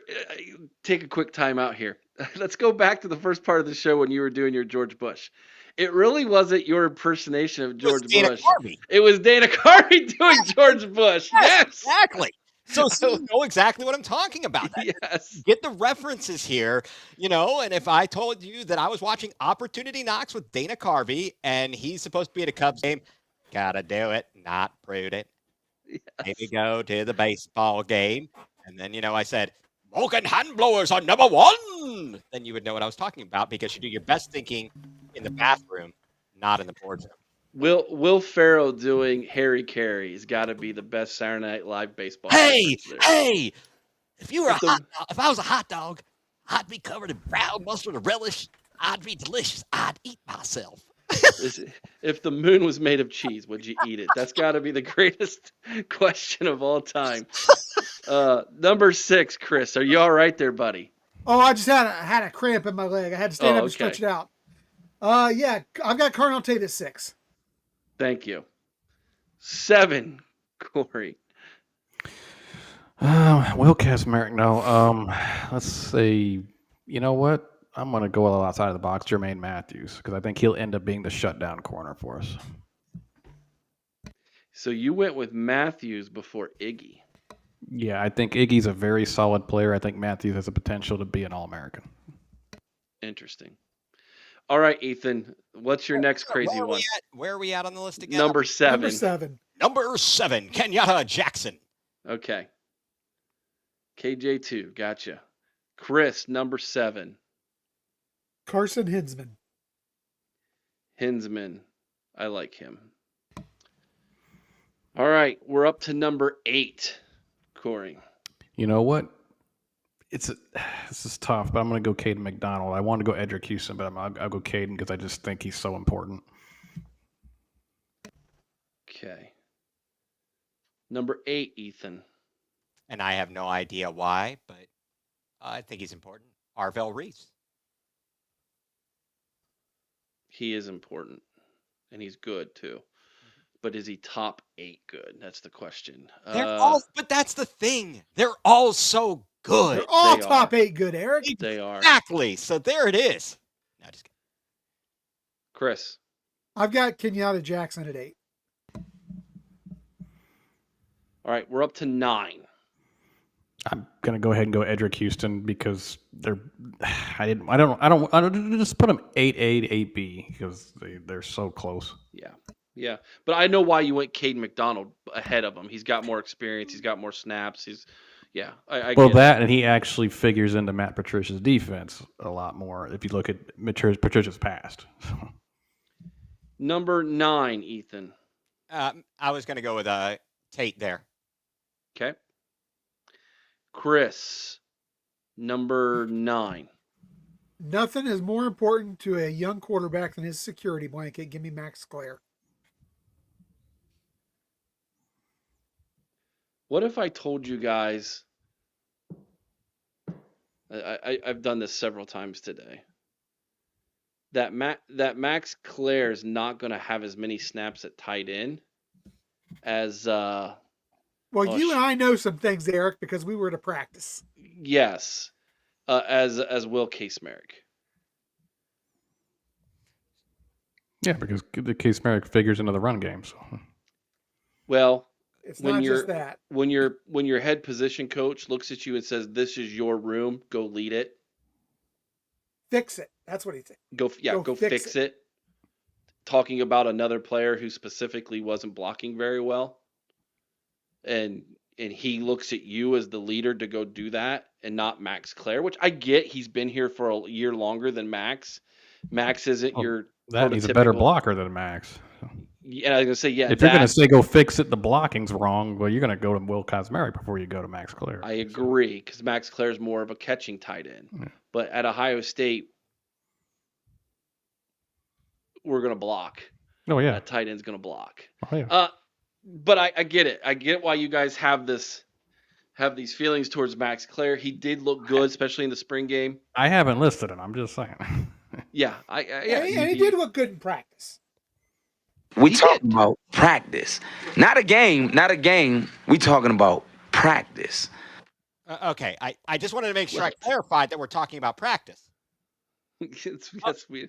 take a quick time out here. Let's go back to the first part of the show when you were doing your George Bush. It really wasn't your impersonation of It was George Dana Bush. Carvey. It was Dana Carvey doing George Bush. Yes. Exactly. So you know exactly what I'm talking about. Yes. Get the references here, and if I told you that I was watching Opportunity Knocks with Dana Carvey and he's supposed to be at a Cubs game, gotta do it, not prudent. Yes. Maybe go to the baseball game. And then, I said, Vulcan hand blowers are number one. Then you would know what I was talking about because you do your best thinking in the bathroom, not in the boardroom. Will Ferrell doing Harry Carey has got to be the best Saturday Night Live baseball. Hey, if I was a hot dog, I'd be covered in brown mustard and relish. I'd be delicious. I'd eat myself. If the moon was made of cheese, would you eat it? That's got to be the greatest question of all time. Number 6, Chris, are you all right there, buddy? Oh, I just had a cramp in my leg. I had to stand up and stretch it out. Yeah, I've got Cardinal Tate at 6. Thank you. 7, Corey. Will Kasmerick, no. Let's say, you know what? I'm going to go a little outside of the box, Jermaine Matthews, because I think he'll end up being the shutdown corner for us. So you went with Matthews before Iggy. Yeah, I think Iggy's a very solid player. I think Matthews has the potential to be an All-American. Interesting. All right, Ethan, what's your next crazy one? Where are we at on the list again? Number 7. Number 7, Kenyatta Jackson. Okay. KJ2, gotcha. Chris, number 7. Carson Hinsman, I like him. All right, we're up to number 8, Corey. You know what? This is tough, but I'm going to go Caden McDonald. I want to go Edric Houston, but I'll go Caden because I just think he's so important. Okay. Number 8, Ethan. And I have no idea why, but I think he's important. Arvell Reese. He is important, and he's good too. But is he top 8 good? That's the question. But that's the thing. They're all so good. They're all top 8 good, Eric. They are. Exactly. So there it is. No, just kidding. Chris. I've got Kenyatta Jackson at 8. All right, we're up to 9. I'm gonna go ahead and go Edric Houston because I don't just put them 8A to 8B because they're so close. Yeah. But I know why you went Caden McDonald ahead of him. He's got more experience. He's got more snaps. I well, get that it. And he actually figures into Matt Patricia's defense a lot more if you look at Patricia's past. Number 9, Ethan. I was going to go with Tate there. Okay. Chris, number 9. Nothing is more important to a young quarterback than his security blanket. Give me Max Clare. What if I told you guys, I've done this several times today, that Max Clare is not going to have as many snaps at tight end as Well, you and I know some things, Eric, because we were to practice. Yes, as Will Kasmerick. Yeah, because the Kasmerick figures into the run game. So. Well, it's not just that. When your head position coach looks at you and says, "This is your room. Go lead it. Fix it." That's what he said. Go fix it. Talking about another player who specifically wasn't blocking very well. And he looks at you as the leader to go do that and not Max Clare, which I get. He's been here for a year longer than Max. Max isn't your that he's a better blocker than Max. Yeah, I was gonna say If you're gonna say go fix it, the blocking's wrong. Well, you're gonna go to Will Kasmerick before you go to Max Clare. I agree because Max Clare is more of a catching tight end. Yeah. But at Ohio State, we're gonna block. Oh yeah, that tight end's gonna block. Oh yeah. But I get it. I get why you guys have these feelings towards Max Clare. He did look good, especially in the spring game. I haven't listed him. I'm just saying. Yeah, he did look good in practice. We He talking did. about practice, not a game. Not a game. We talking about practice. Okay, I just wanted to make sure What? I clarified that we're talking about practice. Yes, we.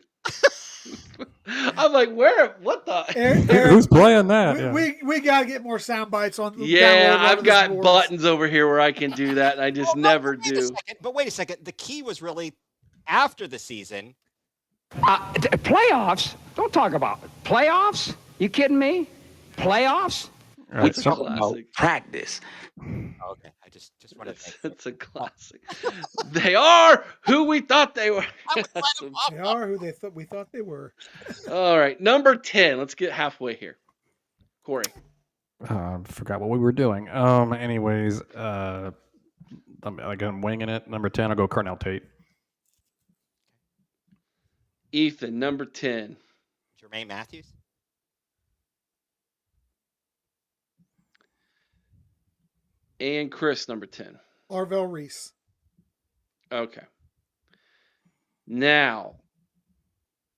I'm like, where? What the? Eric, Who's playing that? we, Yeah. we got to get more sound bites on Yeah, downloaded I've onto this got board. buttons over here where I can do that, and I just Well, never wait a do. second, but wait a second. The key was really after the season. Playoffs? Don't talk about it. Playoffs? You kidding me? Playoffs? All We right, so talking about Classic. practice. Okay, I just wanted to make sure. It's a classic. They are who we thought they were. They are who we thought they were. All right, number 10. Let's get halfway here. Corey. forgot what we were doing. Anyways, I'm winging it. Number 10, I'll go Carnell Tate. Ethan, number 10. Jermaine Matthews. And Chris, number 10. Arvell Reese. Okay. Now,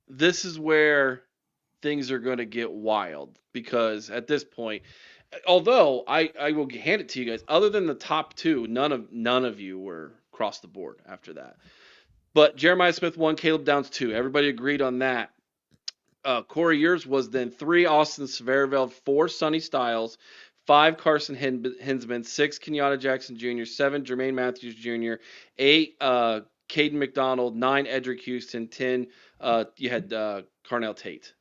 this is where things are going to get wild because at this point, although I will hand it to you guys, other than the top two, none of you were across the board after that. But Jeremiah Smith 1, Caleb Downs 2. Everybody agreed on that. Corey, yours was then 3, Austin Severveld, 4, Sonny Styles, 5, Carson Hinsman, 6, Kenyatta Jackson Jr., 7, Jermaine Matthews Jr., 8, Caden McDonald, 9, Edric Houston, 10, you had Carnell Tate.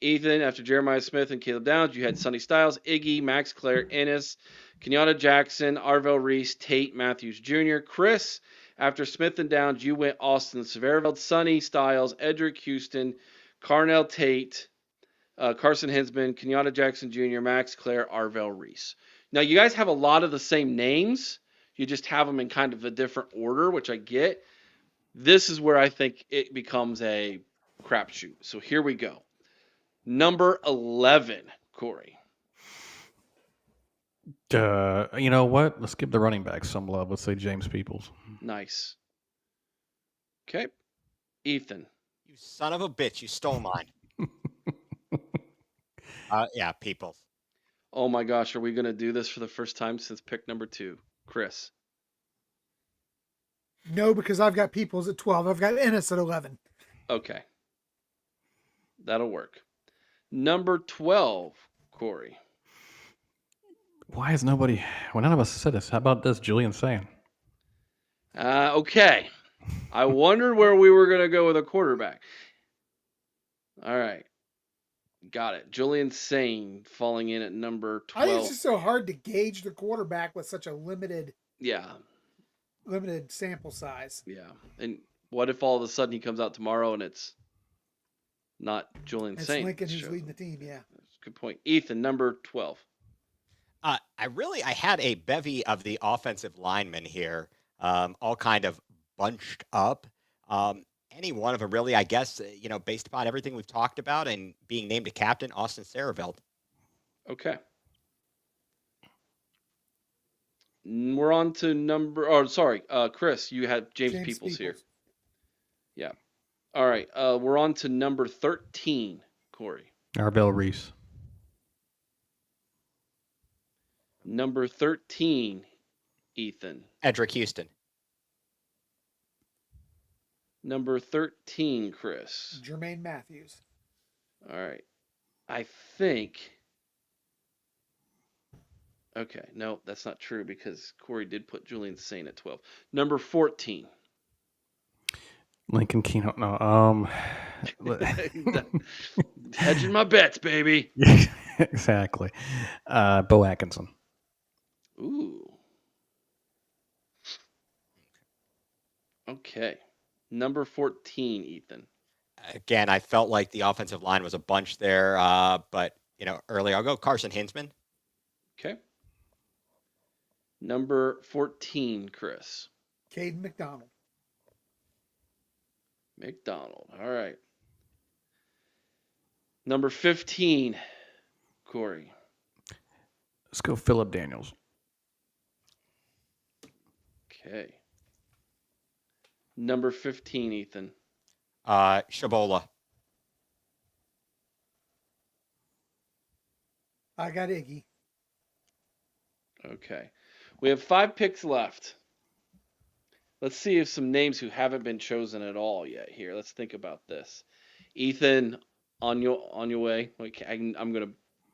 Ethan, after Jeremiah Smith and Caleb Downs, you had Sonny Styles, Iggy, Max Clare, Ennis, Kenyatta Jackson, Arvell Reese, Tate, Matthews Jr. Chris, after Smith and Downs, you went Austin Severveld, Sonny Styles, Edric Houston, Carnell Tate, Carson Hinsman, Kenyatta Jackson Jr., Max Clare, Arvell Reese. Now, you guys have a lot of the same names. You just have them in kind of a different order, which I get. This is where I think it becomes a crapshoot. So here we go. Number 11, Corey. You know what? Let's give the running back some love. Let's say James Peoples. Nice. Okay. Ethan. You son of a bitch! You stole mine. Yeah, Peoples. Oh my gosh, are we going to do this for the first time since pick number 2? Chris. No, because I've got Peoples at 12. I've got Ennis at 11. Okay. That'll work. Number 12, Corey. Why is nobody? Well, none of us said this. How about this, Julian Sain? Okay. I wondered where we were going to go with a quarterback. All right. Got it. Julian Sain falling in at number 12. I think it's just so hard to gauge the quarterback with such a limited sample size. Yeah. And what if all of a sudden he comes out tomorrow and it's not Julian It's Sain? Lincoln who's leading the team, yeah. That's a good point. Ethan, number 12. I had a bevy of the offensive linemen here, all kind of bunched up. Any one of them really, I guess, based upon everything we've talked about and being named a captain, Austin Severveld. Okay. We're on to Chris, you had James Peoples here. Yeah. All right. We're on to number 13, Corey. Arvell Reese. Number 13, Ethan. Edric Houston. Number 13, Chris. Jermaine Matthews. All right. I think. Okay. No, that's not true because Corey did put Julian Sain at 12. Number 14. Lincoln Keno. No. Hedging my bets, baby. Exactly. Bo Atkinson. Ooh. Okay. Number 14, Ethan. Again, I felt like the offensive line was a bunch there, but earlier I'll go Carson Hinsman. Okay. Number 14, Chris. Caden McDonald. All right. Number 15, Corey. Let's go Phillip Daniels. Okay. Number 15, Ethan. Shabola. I got Iggy. Okay. We have 5 picks left. Let's see if some names who haven't been chosen at all yet here. Let's think about this. Ethan, on your way. Okay, I'm gonna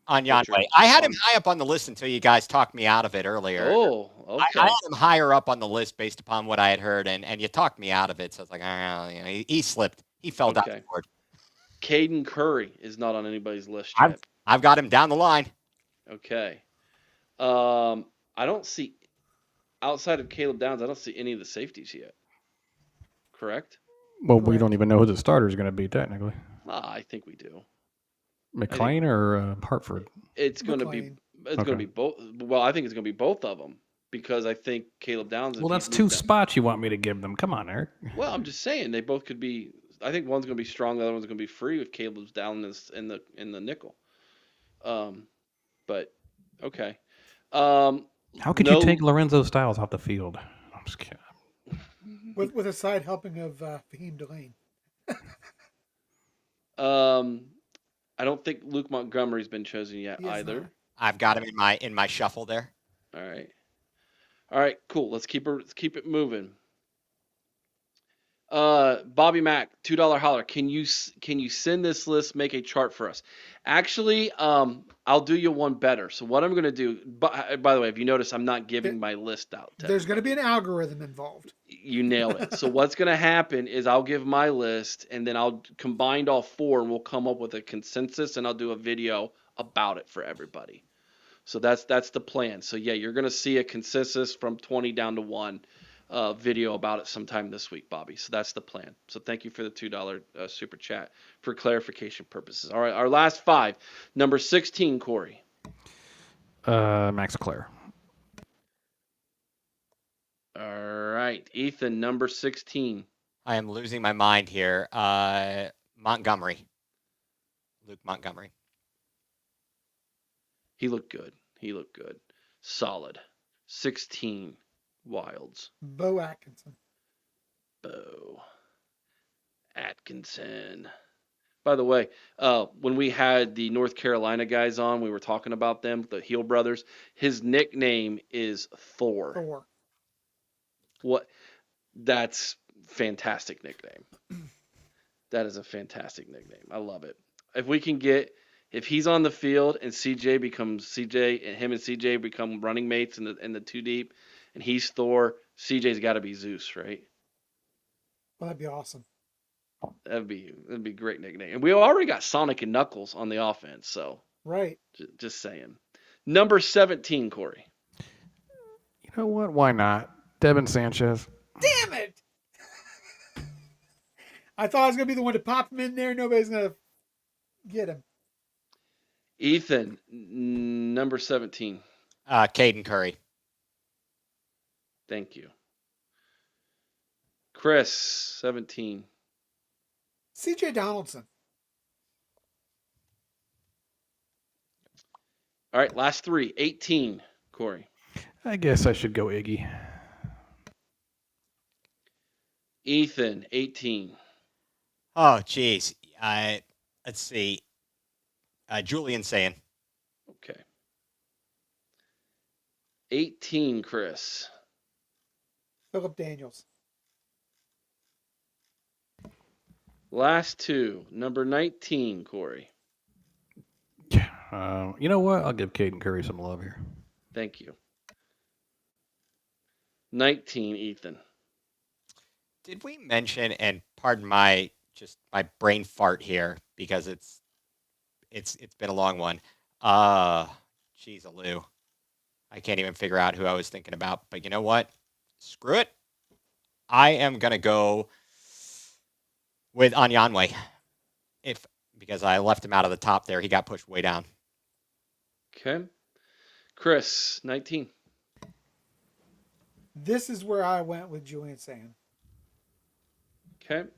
On butcher. Yanway. I had him high up on the list until you guys talked me out of it earlier. Oh, okay. I had him higher up on the list based upon what I had heard, and you talked me out of it. So I was like, he slipped. He fell down the board. Caden Curry is not on anybody's list yet. I've got him down the line. Okay. I don't see, outside of Caleb Downs, I don't see any of the safeties yet. Correct? Well, we don't even know who the starter is going to be technically. I think we do. McLean or Hartford? It's going to be. It's going to be both. Well, I think it's going to be both of them because I think Caleb Downs. Well, that's 2 spots you want me to give them. Come on, Eric. Well, I'm just saying they both could be. I think one's going to be strong, the other one's going to be free if Caleb's down in the nickel. But okay. How could you take Lorenzo Styles off the field? I'm just kidding. With a side helping of Fahim Delane. I don't think Luke Montgomery's been chosen yet either. Not. I've got him in my shuffle there. All right, cool. Let's keep it moving. Bobby Mack, $2 holler. Can you send this list? Make a chart for us. Actually, I'll do you one better. So what I'm going to do. By the way, if you notice, I'm not giving my list out. There's going to be an algorithm involved. You nailed it. So what's going to happen is I'll give my list, and then I'll combine all 4, and we'll come up with a consensus, and I'll do a video about it for everybody. So that's the plan. So yeah, you're going to see a consensus from 20 down to 1. Video about it sometime this week, Bobby. So that's the plan. So thank you for the $2 super chat for clarification purposes. All right, our last 5. Number 16, Corey. Max Clare. All right, Ethan, number 16. I am losing my mind here. Montgomery. Luke Montgomery. He looked good. Solid. 16. Wilds. Bo Atkinson. By the way, when we had the North Carolina guys on, we were talking about them, the Heel brothers. His nickname is Thor. What? That's fantastic nickname. That is a fantastic nickname. I love it. If he's on the field and him and CJ become running mates in the 2 deep, and he's Thor, CJ's got to be Zeus, right? Well, that'd be awesome. That'd be a great nickname. And we already got Sonic and Knuckles on the offense, so right. Just saying. Number 17, Corey. You know what? Why not? Devin Sanchez. Damn it! I thought I was gonna be the one to pop him in there. Nobody's gonna get him. Ethan, number 17. Caden Curry. Thank you. Chris, 17. CJ Donaldson. All right, last 3. 18, Corey. I guess I should go Iggy. Ethan, 18. Oh, geez. Let's see. Julian Sayin. Okay. 18, Chris. Philip Daniels. Last 2. Number 19, Corey. You know what? I'll give Caden Curry some love here. Thank you. 19, Ethan. Did we mention, and pardon my brain fart here because it's been a long one. Geez, Lou. I can't even figure out who I was thinking about. But you know what? Screw it. I am gonna go with Anyanwe. Because I left him out of the top there. He got pushed way down. Okay. Chris, 19. This is where I went with Julian Sayin. Okay.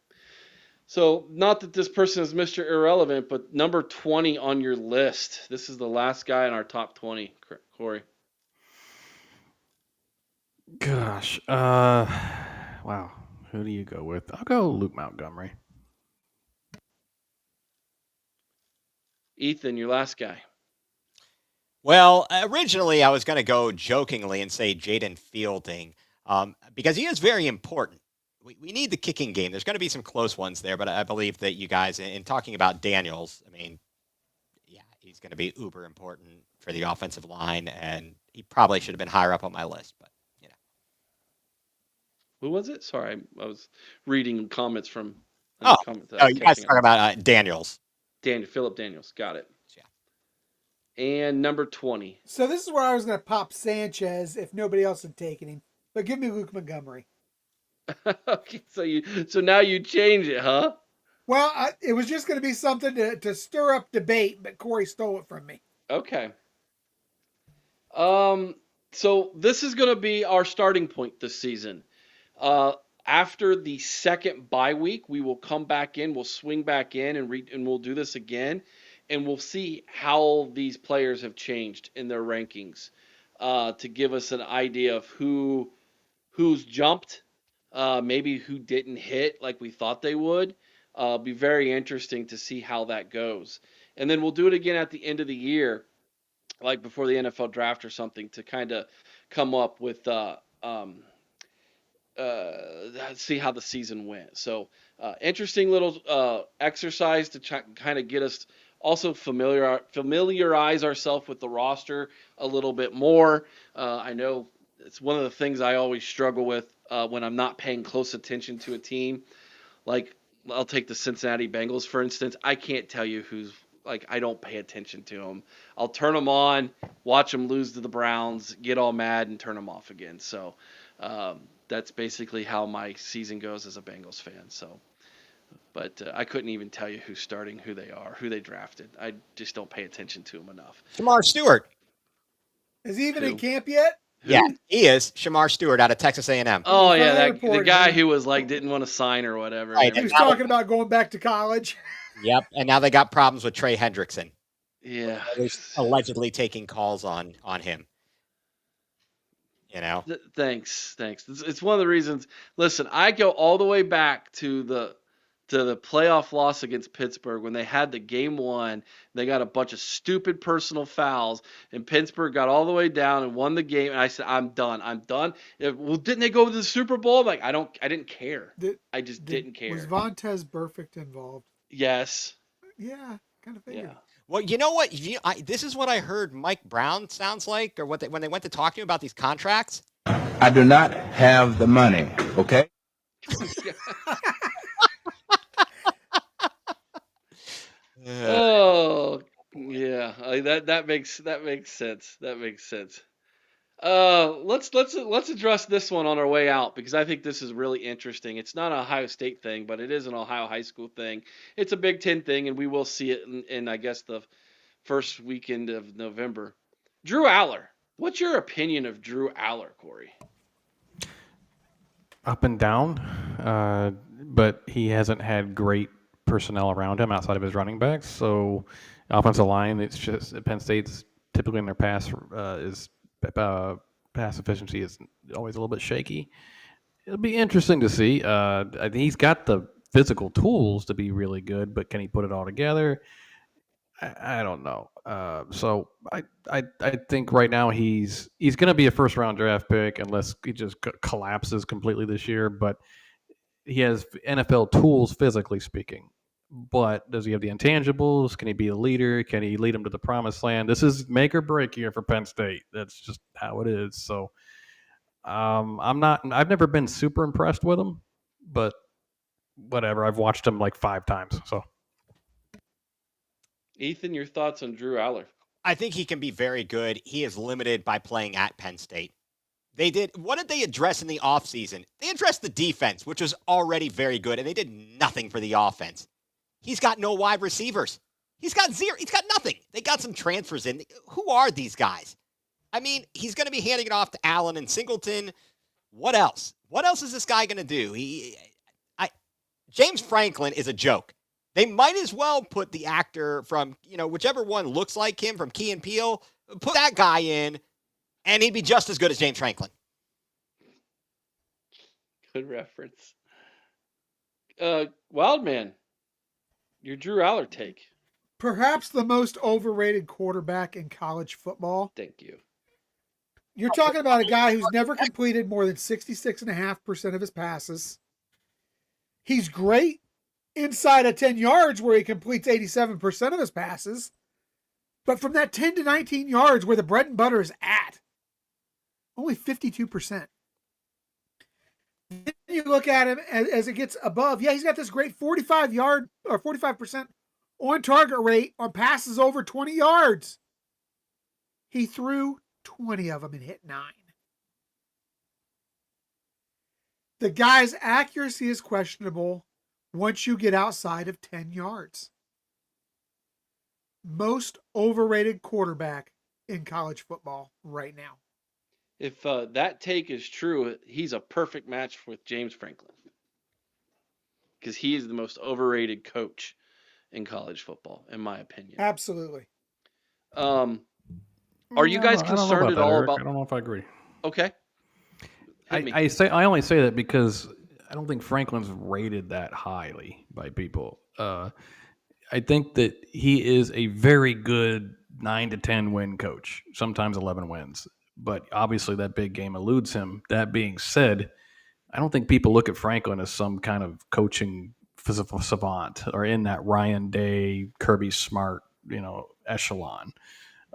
So, not that this person is Mr. Irrelevant, but number 20 on your list. This is the last guy in our top 20, Corey. Gosh. Wow. Who do you go with? I'll go Luke Montgomery. Ethan, your last guy. Well, originally I was going to go jokingly and say Jaden Fielding, because he is very important. We need the kicking game. There's going to be some close ones there, but I believe that you guys, in talking about Daniels, I mean, yeah, he's going to be uber important for the offensive line, and he probably should have been higher up on my list, but you know. Who was it? Sorry, I was reading comments from Oh, comments oh, you guys catching up. talking about Daniels. Philip Daniels. Got it. Yeah. And number 20. So this is where I was going to pop Sanchez if nobody else had taken him. But give me Luke Montgomery. Okay, so now you change it, huh? Well, it was just going to be something to stir up debate, but Corey stole it from me. Okay. So this is going to be our starting point this season. After the second bye week, we will come back in, we'll swing back in and we'll do this again, and we'll see how these players have changed in their rankings, to give us an idea of who's jumped, maybe who didn't hit like we thought they would. Be very interesting to see how that goes. And then we'll do it again at the end of the year, like before the NFL draft or something, to kind of come up with see how the season went. So interesting little exercise to kind of get us also familiarize ourselves with the roster a little bit more. I know it's one of the things I always struggle with when I'm not paying close attention to a team. Like, I'll take the Cincinnati Bengals, for instance. I can't tell you who's, like, I don't pay attention to them. I'll turn them on, watch them lose to the Browns, get all mad, and turn them off again. So that's basically how my season goes as a Bengals fan. So, but I couldn't even tell you who's starting, who they are, who they drafted. I just don't pay attention to them enough. Shamar Stewart. Is he even Who? in camp yet? Who? Yeah, he is. Shamar Stewart out of Texas A&M. Oh yeah, Final the report, guy man. who was like didn't want to sign or whatever. Right, He was now- talking about going back to college. Yep, and now they got problems with Trey Hendrickson. Yeah. Allegedly taking calls on him. You know? Thanks. It's one of the reasons. Listen, I go all the way back to the playoff loss against Pittsburgh when they had the game one. They got a bunch of stupid personal fouls, and Pittsburgh got all the way down and won the game. And I said, I'm done. Well, didn't they go to the Super Bowl? Like, I didn't care. I just didn't care. Was Vontez Burfict involved? Yes. Yeah, kind of figured. Yeah. Well, you know what? This is what I heard Mike Brown sounds like, or when they went to talk to him about these contracts. I do not have the money, okay? Oh, yeah. That makes sense. That makes sense. Let's address this one on our way out, because I think this is really interesting. It's not an Ohio State thing, but it is an Ohio high school thing. It's a Big Ten thing, and we will see it in I guess the first weekend of November. Drew Aller. What's your opinion of Drew Aller, Corey? Up and down, but he hasn't had great personnel around him outside of his running backs. So offensive line, it's just Penn State's typically in their pass efficiency is always a little bit shaky. It'll be interesting to see. I think he's got the physical tools to be really good, but can he put it all together? I don't know. So I think right now he's going to be a first round draft pick unless he just collapses completely this year. But he has NFL tools, physically speaking. But does he have the intangibles? Can he be a leader? Can he lead them to the promised land? This is make or break here for Penn State. That's just how it is. So I've never been super impressed with him, but whatever. I've watched him like 5 times. So. Ethan, your thoughts on Drew Aller? I think he can be very good. He is limited by playing at Penn State. What did they address in the offseason? They addressed the defense, which was already very good, and they did nothing for the offense. He's got no wide receivers. He's got zero. He's got nothing. They got some transfers in. Who are these guys? I mean, he's going to be handing it off to Allen and Singleton. What else? What else is this guy going to do? James Franklin is a joke. They might as well put the actor from, whichever one looks like him from Key and Peele, put that guy in, and he'd be just as good as James Franklin. Good reference. Wildman, your Drew Aller take. Perhaps the most overrated quarterback in college football. Thank you. You're talking about a guy who's never completed more than 66.5% of his passes. He's great inside of 10 yards where he completes 87% of his passes. But from that 10 to 19 yards where the bread and butter is at, only 52%. Then you look at him as it gets above. Yeah, he's got this great 45% on target rate on passes over 20 yards. He threw 20 of them and hit 9. The guy's accuracy is questionable once you get outside of 10 yards. Most overrated quarterback in college football right now. If that take is true, he's a perfect match with James Franklin. Because he is the most overrated coach in college football, in my opinion. Absolutely. Are you guys concerned at all about? I don't know if I agree. Okay. I only say that because I don't think Franklin's rated that highly by people. I think that he is a very good 9 to 10 win coach, sometimes 11 wins. But obviously that big game eludes him. That being said, I don't think people look at Franklin as some kind of coaching savant or in that Ryan Day, Kirby Smart, echelon.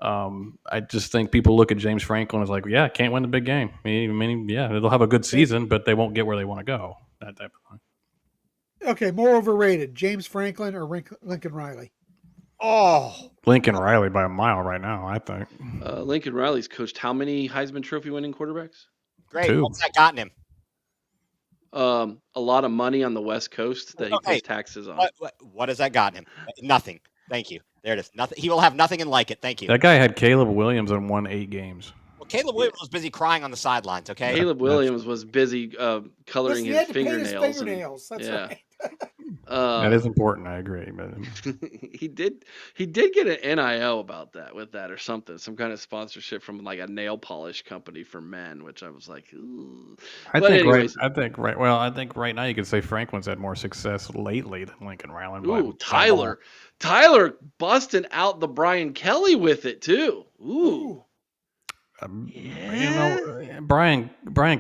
I just think people look at James Franklin as like, yeah, can't win the big game. I mean, yeah, they'll have a good season, but they won't get where they want to go. That type of thing. Okay, more overrated, James Franklin or Lincoln Riley? Oh, Lincoln Riley by a mile right now, I think. Lincoln Riley's coached how many Heisman Trophy winning quarterbacks? great. 2. What's that gotten him? A lot of money on the West Coast that he pays taxes on. What has that gotten him? Nothing. Thank you. There it is. Nothing. He will have nothing and like it. Thank you. That guy had Caleb Williams and won 8 games. Well, Caleb Williams was busy crying on the sidelines, okay? Caleb Williams was busy coloring Listen, his he had to paint his fingernails. That's yeah. right. That is important, I agree. But he did get an NIL about that with that or something, some kind of sponsorship from like a nail polish company for men, which I was like, ooh. I think anyways, right now you could say Franklin's had more success lately than Lincoln Riley. Ooh, Tyler busting out the Brian Kelly with it too. Ooh. Yeah. Brian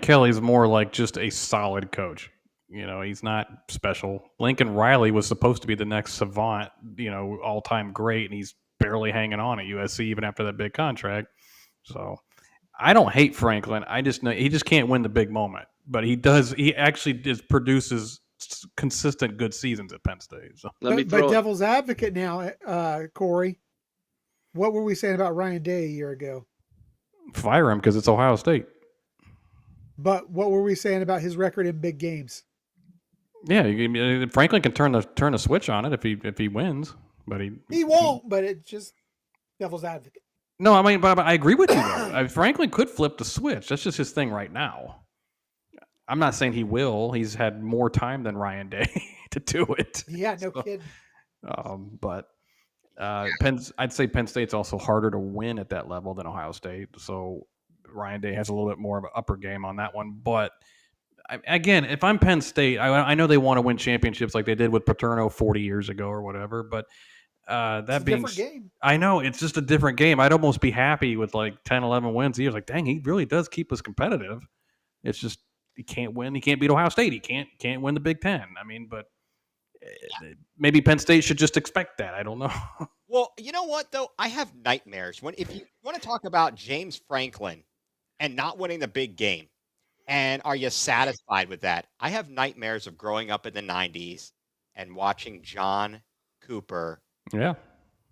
Kelly's more like just a solid coach. He's not special. Lincoln Riley was supposed to be the next savant, all-time great, and he's barely hanging on at USC even after that big contract. So I don't hate Franklin. I just know he just can't win the big moment. But he does. He actually produces consistent good seasons at Penn State. So. But devil's advocate now, Corey. What were we saying about Ryan Day a year ago? Fire him because it's Ohio State. But what were we saying about his record in big games? Yeah, Franklin can turn the switch on it if he wins, but he won't. But it's just devil's advocate. No, I mean, but I agree with you though. Franklin could flip the switch. That's just his thing right now. I'm not saying he will. He's had more time than Ryan Day to do it. Yeah, no kidding. But I'd say Penn State's also harder to win at that level than Ohio State. So Ryan Day has a little bit more of an upper game on that one. But again, if I'm Penn State, I know they want to win championships like they did with Paterno 40 years ago or whatever. But that being, game. I know it's just a different game. I'd almost be happy with like 10, 11 wins. He was like, dang, he really does keep us competitive. It's just he can't win. He can't beat Ohio State. He can't win the Big Ten. I mean, but maybe Penn State should just expect that. I don't know. Well, you know what though? I have nightmares if you want to talk about James Franklin and not winning the big game. And are you satisfied with that? I have nightmares of growing up in the 90s and watching John Cooper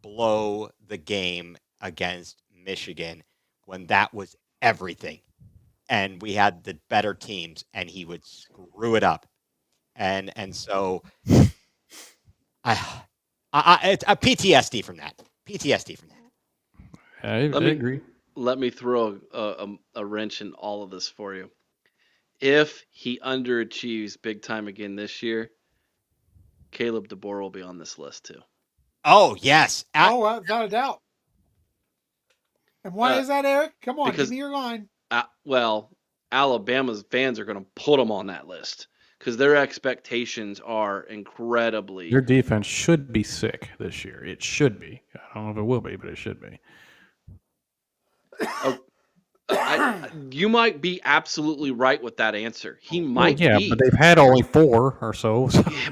blow the game against Michigan when that was everything. And we had the better teams and he would screw it up. And so it's a PTSD from that. I agree. Let me throw a wrench in all of this for you. If he underachieves big time again this year, Caleb DeBoer will be on this list too. Oh, yes. Without a doubt. And why is that, Eric? Come on, give me your line. Well, Alabama's fans are going to put him on that list because their expectations are incredibly. Their defense should be sick this year. It should be. I don't know if it will be, but it should be. You might be absolutely right with that answer. He might be. But they've had only 4 or so.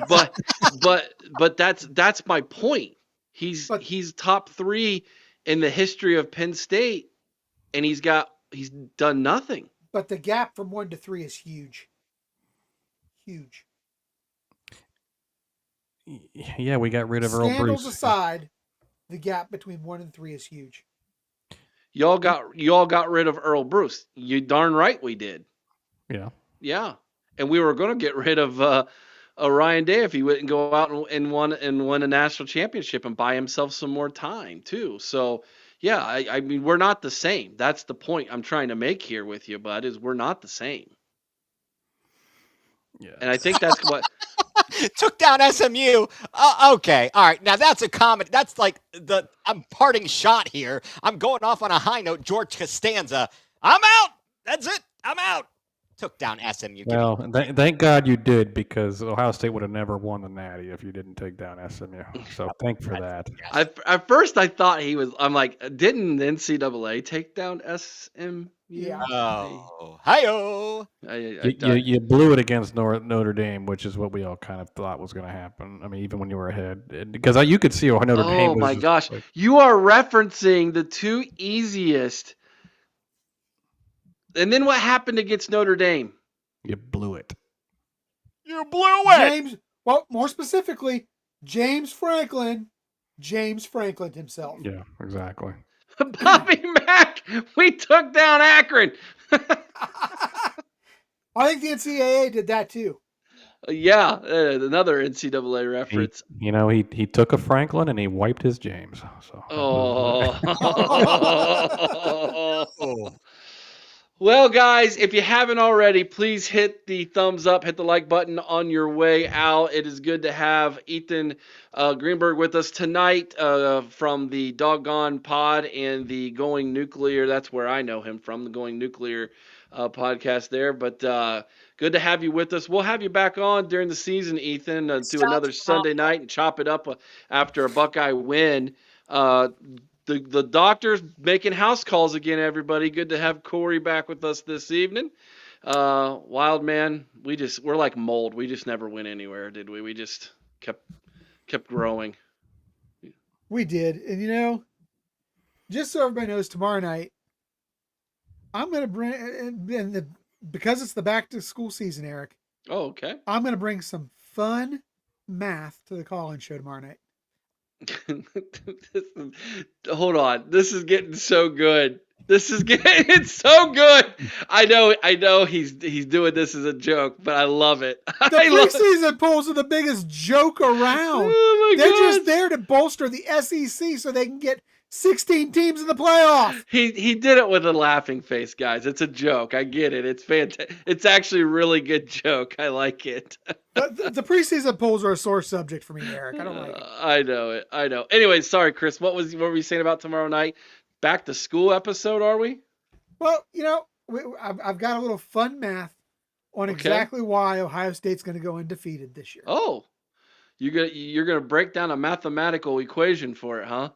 But that's my point. He's top 3 in the history of Penn State, and he's done nothing. But the gap from 1 to 3 is huge. Huge. Yeah, we got rid of Earl Bruce. Scandals aside, the gap between 1 and 3 is huge. Y'all got rid of Earl Bruce. You darn right we did. Yeah. Yeah. And we were going to get rid of Ryan Day if he wouldn't go out and win a national championship and buy himself some more time too. So yeah, I mean, we're not the same. That's the point I'm trying to make here with you, bud, is we're not the same. Yeah. And I think that's what took down SMU. Okay. All right. Now that's a comment. That's like I'm parting shot here. I'm going off on a high note. George Costanza. I'm out. That's it. I'm out. Took down SMU. Well, thank God you did, because Ohio State would have never won the Natty if you didn't take down SMU. So thank for that. At first I thought he was. I'm like, didn't the NCAA take down SMU? Yeah. Oh, hi-oh. You blew it against Notre Dame, which is what we all kind of thought was going to happen. I mean, even when you were ahead, because you could see Notre Dame. Oh my gosh, you are referencing the 2 easiest. And then what happened against Notre Dame? You blew it. You blew it. James, well, more specifically, James Franklin himself. Yeah, exactly. Bobby Mack, we took down Akron. I think the NCAA did that too. Yeah, another NCAA reference. He took a Franklin and he wiped his James. So. Oh. Well, guys, if you haven't already, please hit the thumbs up, hit the like button on your way out. It is good to have Ethan Greenberg with us tonight from the Doggone Pod and the Going Nuclear. That's where I know him from, the Going Nuclear podcast there. But good to have you with us. We'll have you back on during the season, Ethan, do another Sunday night and chop it up after a Buckeye win. The doctor's making house calls again, everybody. Good to have Corey back with us this evening. Wild man, we're like mold. We just never went anywhere, did we? We just kept growing. We did. And just so everybody knows, tomorrow night, I'm going to bring, because it's the back to school season, Eric. Oh, okay. I'm going to bring some fun math to the call-in show tomorrow night. Hold on. This is getting so good. It's so good. I know he's doing this as a joke, but I love it. The preseason polls are the biggest joke around. Oh my They're God. just there to bolster the SEC so they can get 16 teams in the playoff. He did it with a laughing face, guys. It's a joke. I get it. It's fantastic. It's actually a really good joke. I like it. But the preseason polls are a sore subject for me, Eric. I don't like it. I know it. I know. Anyway, sorry, Chris. What were we saying about tomorrow night? Back to school episode, are we? Well, I've got a little fun math on exactly why Ohio State's going to go undefeated this year. Oh, you're gonna break down a mathematical equation for it, huh?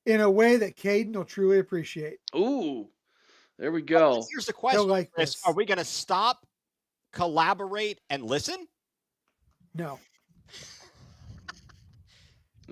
In a way that Caden will truly appreciate. Ooh, there we go. Well, here's the question, like Chris. this. Are we going to stop, collaborate, and listen? No.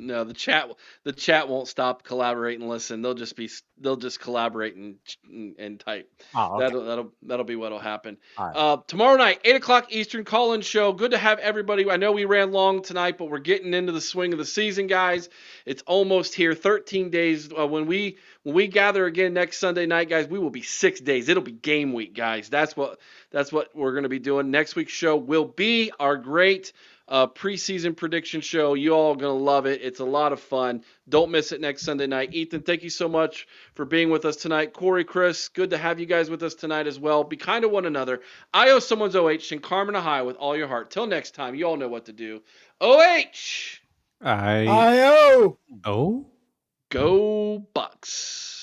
No, the chat won't stop, collaborate, and listen. They'll just collaborate and type. Oh, okay. That'll be what'll happen. All right. Tomorrow night, 8:00 Eastern, call-in show. Good to have everybody. I know we ran long tonight, but we're getting into the swing of the season, guys. It's almost here. 13 days. When we gather again next Sunday night, guys, we will be 6 days. It'll be game week, guys. That's what we're going to be doing. Next week's show will be our great preseason prediction show. You all are going to love it. It's a lot of fun. Don't miss it next Sunday night. Ethan, thank you so much for being with us tonight. Corey, Chris, good to have you guys with us tonight as well. Be kind to one another. I owe someone's OH and Carmen a high with all your heart. Till next time, you all know what to do. OH! I-O! Oh? Go Bucks!